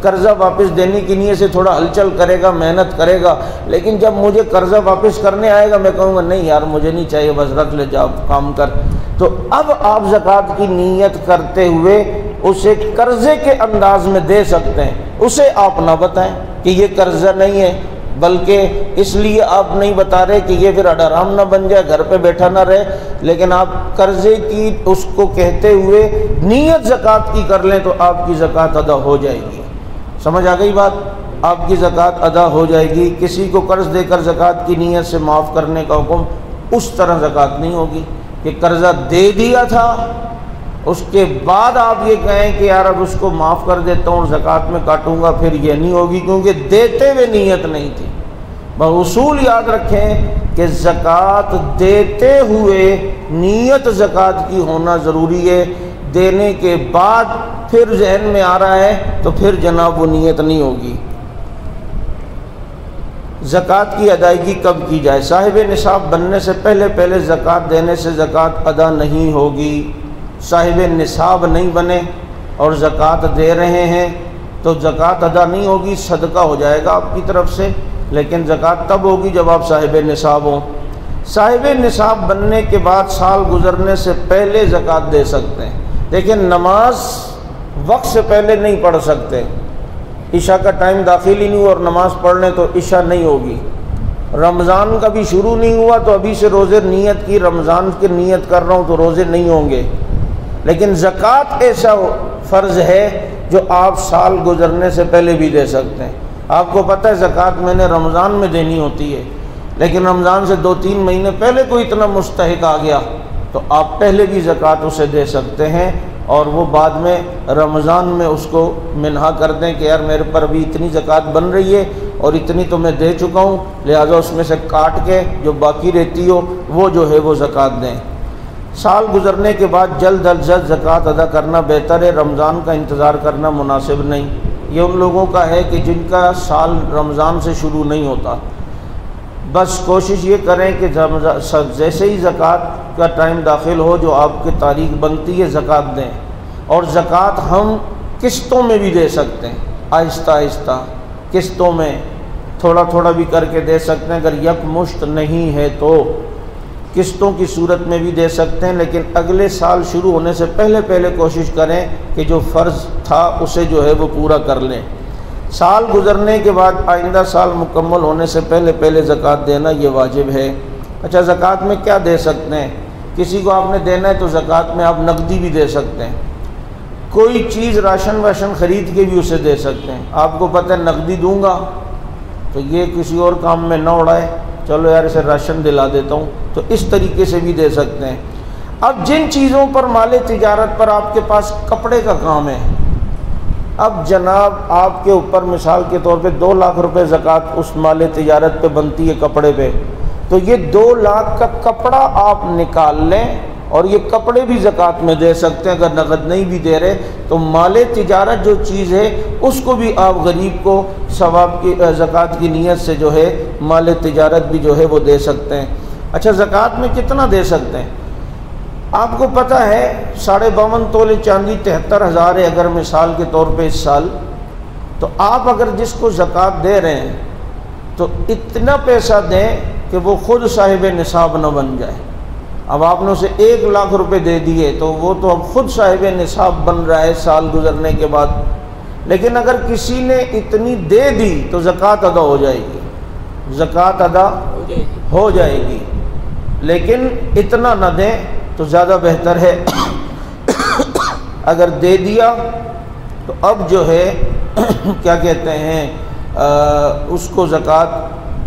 Speaker 1: قرضہ واپس دینے کی نیت سے تھوڑا ہلچل کرے گا، محنت کرے گا، لیکن جب مجھے قرضہ واپس کرنے آئے گا میں کہوں گا نہیں یار مجھے نہیں چاہیے، بس رکھ لے جا کام کر۔ تو اب آپ زکوٰۃ کی نیت کرتے ہوئے اسے قرضے کے انداز میں دے سکتے ہیں، اسے آپ نہ بتائیں کہ یہ قرضہ نہیں ہے، بلکہ اس لیے آپ نہیں بتا رہے کہ یہ پھر حرام نہ بن جائے، گھر پہ بیٹھا نہ رہے، لیکن آپ قرضے کی اس کو کہتے ہوئے نیت زکوٰۃ کی کر لیں تو آپ کی زکوٰۃ ادا ہو جائے گی۔ سمجھ آ گئی بات؟ آپ کی زکوٰۃ ادا ہو جائے گی۔ کسی کو قرض دے کر زکوٰۃ کی نیت سے معاف کرنے کا حکم اس طرح زکوٰۃ نہیں ہوگی کہ قرضہ دے دیا تھا اس کے بعد آپ یہ کہیں کہ یار اب اس کو معاف کر دیتا ہوں اور زکوٰۃ میں کاٹوں گا، پھر یہ نہیں ہوگی کیونکہ دیتے ہوئے نیت نہیں تھی۔ اصول یاد رکھیں کہ زکوٰۃ دیتے ہوئے نیت زکوٰۃ کی ہونا ضروری ہے، دینے کے بعد پھر ذہن میں آ رہا ہے تو پھر جناب وہ نیت نہیں ہوگی۔ زکوٰۃ کی ادائیگی کب کی جائے؟ صاحب نصاب بننے سے پہلے زکوٰۃ دینے سے زکوٰۃ ادا نہیں ہوگی۔ صاحب نصاب نہیں بنے اور زکوٰۃ دے رہے ہیں تو زکوٰۃ ادا نہیں ہوگی، صدقہ ہو جائے گا آپ کی طرف سے، لیکن زکوٰۃ تب ہوگی جب آپ صاحب نصاب ہوں۔ صاحب نصاب بننے کے بعد سال گزرنے سے پہلے زکوٰۃ دے سکتے ہیں، لیکن نماز وقت سے پہلے نہیں پڑھ سکتے۔ عشاء کا ٹائم داخل ہی نہیں ہوا اور نماز پڑھ لیں تو عشاء نہیں ہوگی۔ رمضان کا بھی شروع نہیں ہوا تو ابھی سے روزے نیت کی، رمضان کی نیت کر رہا ہوں تو روزے نہیں ہوں گے۔ لیکن زکوٰۃ ایسا فرض ہے جو آپ سال گزرنے سے پہلے بھی دے سکتے ہیں۔ آپ کو پتہ ہے زکوٰۃ میں نے رمضان میں دینی ہوتی ہے، لیکن رمضان سے 2-3 مہینے پہلے کوئی اتنا مستحق آ گیا تو آپ پہلے بھی زکوٰۃ اسے دے سکتے ہیں اور وہ بعد میں رمضان میں اس کو منہا کر دیں کہ یار میرے پر ابھی اتنی زکوٰۃ بن رہی ہے اور اتنی تو میں دے چکا ہوں، لہٰذا اس میں سے کاٹ کے جو باقی رہتی ہو وہ جو ہے وہ زکوٰۃ دیں۔ سال گزرنے کے بعد جلد از جلد زکوٰۃ ادا کرنا بہتر ہے، رمضان کا انتظار کرنا مناسب نہیں۔ یہ ان لوگوں کا ہے کہ جن کا سال رمضان سے شروع نہیں ہوتا، بس کوشش یہ کریں کہ جیسے ہی زکوٰۃ کا ٹائم داخل ہو جو آپ کی تاریخ بنتی ہے زکوٰۃ دیں، اور زکوٰۃ ہم قسطوں میں بھی دے سکتے ہیں، آہستہ آہستہ قسطوں میں تھوڑا تھوڑا بھی کر کے دے سکتے ہیں۔ اگر یک مشت نہیں ہے تو قسطوں کی صورت میں بھی دے سکتے ہیں، لیکن اگلے سال شروع ہونے سے پہلے کوشش کریں کہ جو فرض تھا اسے جو ہے وہ پورا کر لیں۔ سال گزرنے کے بعد آئندہ سال مکمل ہونے سے پہلے زکوٰۃ دینا یہ واجب ہے۔ اچھا زکوٰۃ میں کیا دے سکتے ہیں؟ کسی کو آپ نے دینا ہے تو زکوٰۃ میں آپ نقدی بھی دے سکتے ہیں، کوئی چیز راشن واشن خرید کے بھی اسے دے سکتے ہیں۔ آپ کو پتہ ہے نقدی دوں گا تو یہ کسی اور کام میں نہ اڑائے، چلو یار اسے راشن دلا دیتا ہوں، تو اس طریقے سے بھی دے سکتے ہیں۔ اب جن چیزوں پر مال تجارت پر آپ کے پاس کپڑے کا کام ہے، اب جناب آپ کے اوپر مثال کے طور پہ 2 لاکھ روپے زکوٰۃ اس مال تجارت پہ بنتی ہے کپڑے پہ، تو یہ 2 لاکھ کا کپڑا آپ نکال لیں اور یہ کپڑے بھی زکوٰۃ میں دے سکتے ہیں۔ اگر نقد نہیں بھی دے رہے تو مال تجارت جو چیز ہے اس کو بھی آپ غریب کو ثواب کی زکوٰۃ کی نیت سے جو ہے مال تجارت بھی جو ہے وہ دے سکتے ہیں۔ اچھا زکوٰۃ میں کتنا دے سکتے ہیں؟ آپ کو پتہ ہے 52.5 تولے چاندی 73,000 ہے اگر مثال کے طور پہ اس سال، تو آپ اگر جس کو زکوٰۃ دے رہے ہیں تو اتنا پیسہ دیں کہ وہ خود صاحب نصاب نہ بن جائے۔ اب آپ نے اسے 1 لاکھ روپے دے دیے تو وہ تو اب خود صاحب نصاب بن رہا ہے سال گزرنے کے بعد، لیکن اگر کسی نے اتنی دے دی تو زکوٰۃ ادا ہو جائے گی، زکوٰۃ ادا ہو جائے گی، لیکن اتنا نہ دیں تو زیادہ بہتر ہے۔ اگر دے دیا تو اب جو ہے کیا کہتے ہیں اس کو زکوٰۃ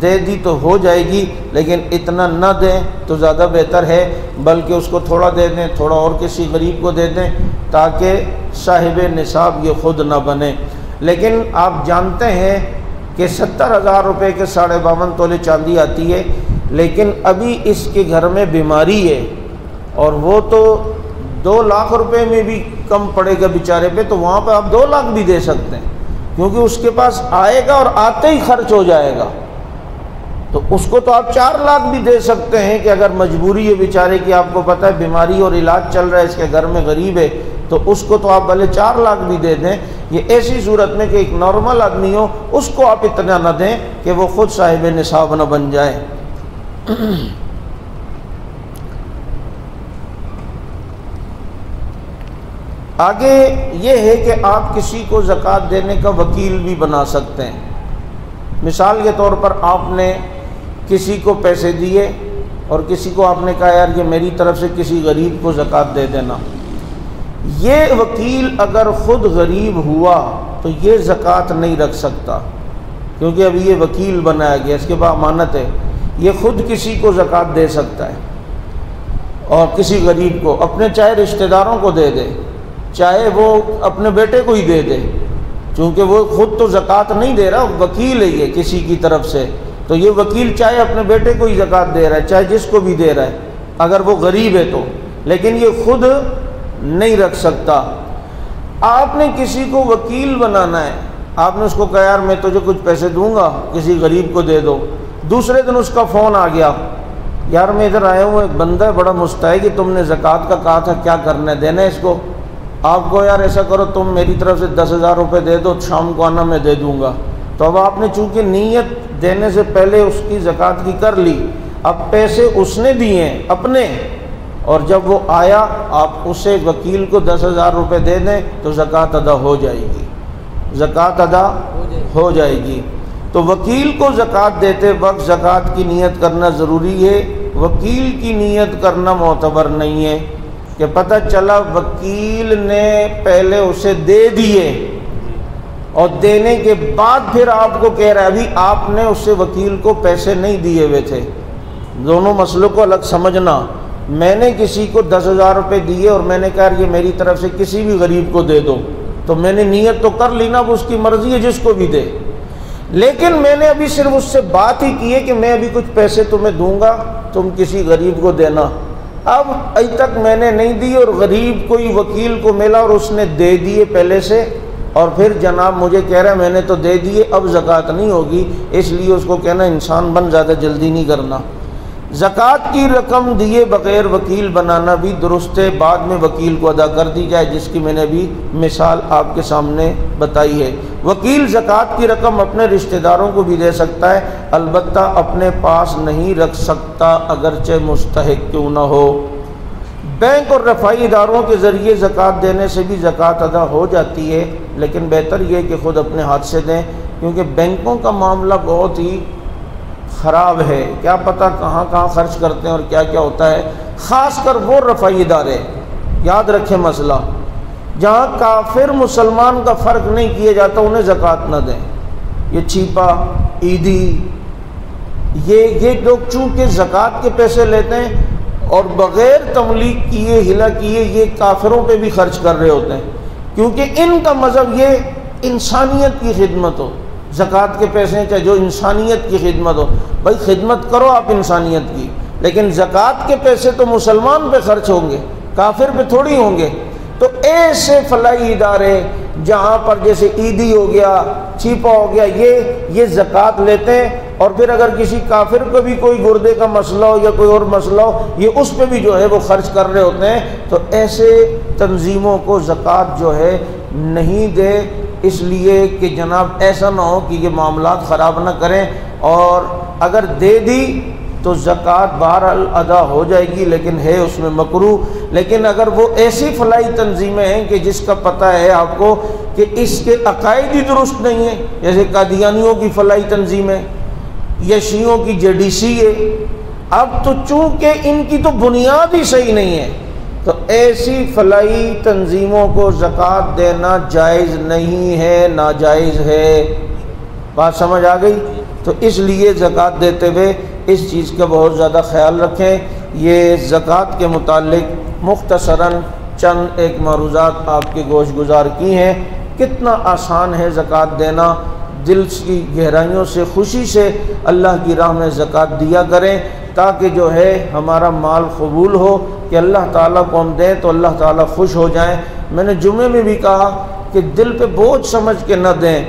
Speaker 1: دے دی تو ہو جائے گی، لیکن اتنا نہ دیں تو زیادہ بہتر ہے، بلکہ اس کو تھوڑا دے دیں، تھوڑا اور کسی غریب کو دے دیں تاکہ صاحب نصاب یہ خود نہ بنے۔ لیکن آپ جانتے ہیں کہ 70,000 روپے کے 52.5 تولے چاندی آتی ہے، لیکن ابھی اس کے گھر میں بیماری ہے اور وہ تو 2 لاکھ روپے میں بھی کم پڑے گا بیچارے پہ، تو وہاں پہ آپ 2 لاکھ بھی دے سکتے ہیں کیونکہ اس کے پاس آئے گا اور آتے ہی خرچ ہو جائے گا۔ تو اس کو تو آپ 4 لاکھ بھی دے سکتے ہیں کہ اگر مجبوری ہے بیچارے کی، آپ کو پتہ ہے بیماری اور علاج چل رہا ہے، اس کے گھر میں غریب ہے، تو اس کو تو آپ بھلے 4 لاکھ بھی دے دیں۔ یہ ایسی صورت میں کہ ایک نارمل آدمی ہو، اس کو آپ اتنا نہ دیں کہ وہ خود صاحب نصاب نہ بن جائے۔ آگے یہ ہے کہ آپ کسی کو زکوٰۃ دینے کا وکیل بھی بنا سکتے ہیں۔ مثال کے طور پر آپ نے کسی کو پیسے دیے اور کسی کو آپ نے کہا یار یہ میری طرف سے کسی غریب کو زکوٰۃ دے دینا، یہ وکیل اگر خود غریب ہوا تو یہ زکوٰۃ نہیں رکھ سکتا، کیونکہ ابھی یہ وکیل بنایا گیا، اس کے بعد امانت ہے، یہ خود کسی کو زکوٰۃ دے سکتا ہے اور کسی غریب کو، اپنے چاہے رشتہ داروں کو دے دے، چاہے وہ اپنے بیٹے کو ہی دے دے، چونکہ وہ خود تو زکوٰۃ نہیں دے رہا، وکیل ہے یہ کسی کی طرف سے، تو یہ وکیل چاہے اپنے بیٹے کو ہی زکوٰۃ دے رہا ہے، چاہے جس کو بھی دے رہا ہے اگر وہ غریب ہے تو، لیکن یہ خود نہیں رکھ سکتا۔ آپ نے کسی کو وکیل بنانا ہے، آپ نے اس کو کہا یار میں تجھے کچھ پیسے دوں گا، کسی غریب کو دے دو، دوسرے دن اس کا فون آ گیا، یار میں ادھر آیا ہوں، ایک بندہ ہے بڑا مستحق، تم نے زکوٰۃ کا کہا تھا، کیا کرنا ہے، دینا ہے اس کو؟ آپ کو یار ایسا کرو تم میری طرف سے 10,000 روپے دے دو، شام کو آنا میں دے دوں گا۔ تو اب آپ نے چونکہ نیت دینے سے پہلے اس کی زکوٰۃ کی کر لی، اب پیسے اس نے دیے ہیں اپنے، اور جب وہ آیا آپ اسے وکیل کو 10,000 روپے دے دیں تو زکوٰۃ ادا ہو جائے گی، زکوٰۃ ادا ہو جائے گی۔ تو وکیل کو زکوٰۃ دیتے وقت زکوٰۃ کی نیت کرنا ضروری ہے، وکیل کی نیت کرنا معتبر نہیں ہے کہ پتہ چلا وکیل نے پہلے اسے دے دیے اور دینے کے بعد پھر آپ کو کہہ رہا ہے ابھی آپ نے اس سے وکیل کو پیسے نہیں دیے ہوئے تھے۔ دونوں مسئلوں کو الگ سمجھنا، میں نے کسی کو 10,000 روپے دیے اور میں نے کہا یہ میری طرف سے کسی بھی غریب کو دے دو، تو میں نے نیت تو کر لی نا، وہ اس کی مرضی ہے جس کو بھی دے، لیکن میں نے ابھی صرف اس سے بات ہی کی ہے کہ میں ابھی کچھ پیسے تمہیں دوں گا، تم کسی غریب کو دینا۔ اب ابھی تک میں نے نہیں دی اور غریب کوئی وکیل کو ملا اور اس نے دے دیے پہلے سے، اور پھر جناب مجھے کہہ رہا ہے میں نے تو دے دیے، اب زکوٰۃ نہیں ہوگی، اس لیے اس کو کہنا انسان بن، زیادہ جلدی نہیں کرنا۔ زکوٰۃ کی رقم دیے بغیر وکیل بنانا بھی درست ہے، بعد میں وکیل کو ادا کر دی جائے، جس کی میں نے ابھی مثال آپ کے سامنے بتائی ہے۔ وکیل زکوٰۃ کی رقم اپنے رشتہ داروں کو بھی دے سکتا ہے، البتہ اپنے پاس نہیں رکھ سکتا اگرچہ مستحق کیوں نہ ہو۔ بینک اور رفائی اداروں کے ذریعے زکوٰۃ دینے سے بھی زکوٰۃ ادا ہو جاتی ہے، لیکن بہتر یہ کہ خود اپنے ہاتھ سے دیں، کیونکہ بینکوں کا معاملہ بہت ہی خراب ہے، کیا پتہ کہاں کہاں خرچ کرتے ہیں اور کیا کیا ہوتا ہے، خاص کر وہ رفائی ادارے، یاد رکھیں مسئلہ، جہاں کافر مسلمان کا فرق نہیں کیا جاتا انہیں زکوٰۃ نہ دیں۔ یہ چھیپا، عیدی، یہ لوگ چونکہ زکوٰۃ کے پیسے لیتے ہیں اور بغیر تملیغ کیے ہلا کیے یہ کافروں پہ بھی خرچ کر رہے ہوتے ہیں، کیونکہ ان کا مذہب یہ انسانیت کی خدمت ہو، زکوٰۃ کے پیسے ہیں چاہے جو انسانیت کی خدمت ہو، بھائی خدمت کرو آپ انسانیت کی، لیکن زکوٰۃ کے پیسے تو مسلمان پہ خرچ ہوں گے، کافر پہ تھوڑی ہوں گے۔ تو ایسے فلاحی ادارے جہاں پر جیسے عیدی ہو گیا، چھیپا ہو گیا، یہ زکوٰۃ لیتے ہیں، اور پھر اگر کسی کافر کو بھی کوئی گردے کا مسئلہ ہو یا کوئی اور مسئلہ ہو، یہ اس پہ بھی جو ہے وہ خرچ کر رہے ہوتے ہیں۔ تو ایسے تنظیموں کو زکوٰۃ جو ہے نہیں دے، اس لیے کہ جناب ایسا نہ ہو کہ یہ معاملات خراب نہ کریں، اور اگر دے دی تو زکوٰۃ بہرحال ادا ہو جائے گی، لیکن ہے اس میں مکروہ۔ لیکن اگر وہ ایسی فلاحی تنظیمیں ہیں کہ جس کا پتہ ہے آپ کو کہ اس کے عقائد ہی درست نہیں ہیں، جیسے قادیانیوں کی فلاحی تنظیمیں یا شیعوں کی JDC ہے، اب تو چونکہ ان کی تو بنیاد ہی صحیح نہیں ہے، تو ایسی فلاحی تنظیموں کو زکوٰۃ دینا جائز نہیں ہے، ناجائز ہے۔ بات سمجھ آ گئی؟ تو اس لیے زکوٰۃ دیتے ہوئے اس چیز کا بہت زیادہ خیال رکھیں۔ یہ زکوٰۃ کے متعلق مختصراً چند ایک معروضات آپ کے گوش گزار کی ہیں۔ کتنا آسان ہے زکوٰۃ دینا، دل کی گہرائیوں سے خوشی سے اللہ کی راہ میں زکوٰۃ دیا کریں، تاکہ جو ہے ہمارا مال قبول ہو، کہ اللہ تعالیٰ کو ہم دیں تو اللہ تعالیٰ خوش ہو جائیں۔ میں نے جمعے میں بھی کہا کہ دل پہ بوجھ سمجھ کے نہ دیں۔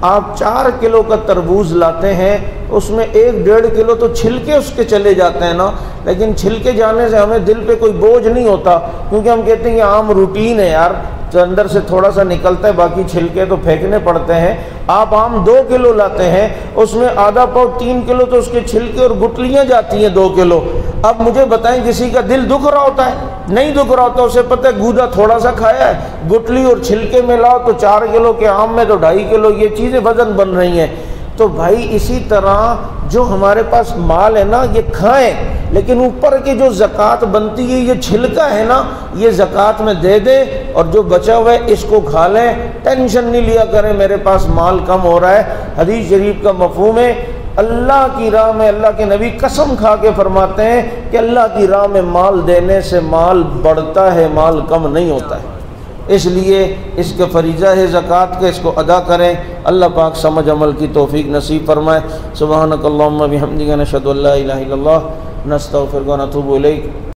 Speaker 1: آپ 4 کلو کا تربوز لاتے ہیں اس میں 1-1.5 کلو تو چھلکے اس کے چلے جاتے ہیں نا، لیکن چھلکے جانے سے ہمیں دل پہ کوئی بوجھ نہیں ہوتا، کیونکہ ہم کہتے ہیں یہ عام روٹین ہے یار، تو اندر سے تھوڑا سا نکلتا ہے، باقی چھلکے تو پھینکنے پڑتے ہیں۔ آپ عام 2 کلو لاتے ہیں، اس میں آدھا پاؤ 3 کلو تو اس کے چھلکے اور گٹلیاں جاتی ہیں 2 کلو۔ اب مجھے بتائیں کسی کا دل دکھ رہا ہوتا ہے؟ نہیں دکھ رہا ہوتا، اسے پتہ ہے گودا تھوڑا سا کھایا ہے، گٹلی اور چھلکے میں لاؤ تو 4 کلو کے آم میں تو 2.5 کلو یہ چیزیں وزن بن رہی ہیں۔ تو بھائی اسی طرح جو ہمارے پاس مال ہے نا یہ کھائیں، لیکن اوپر کی جو زکوٰۃ بنتی ہے یہ چھلکا ہے نا یہ زکوٰۃ میں دے دیں، اور جو بچا ہوا ہے اس کو کھا لیں، ٹینشن نہیں لیا کریں میرے پاس مال کم ہو رہا ہے۔ حدیث شریف کا مفہوم ہے اللہ کی راہ میں، اللہ کے نبی قسم کھا کے فرماتے ہیں کہ اللہ کی راہ میں مال دینے سے مال بڑھتا ہے، مال کم نہیں ہوتا ہے۔ اس لیے اس کے فریضہ ہے زکوٰۃ کے، اس کو ادا کریں۔ اللہ پاک سمجھ عمل کی توفیق نصیب فرمائے۔ سبحانک اللہم و بحمدک، نشہد ان لا الہ الا اللہ، نستغفرک و نتوب الیک۔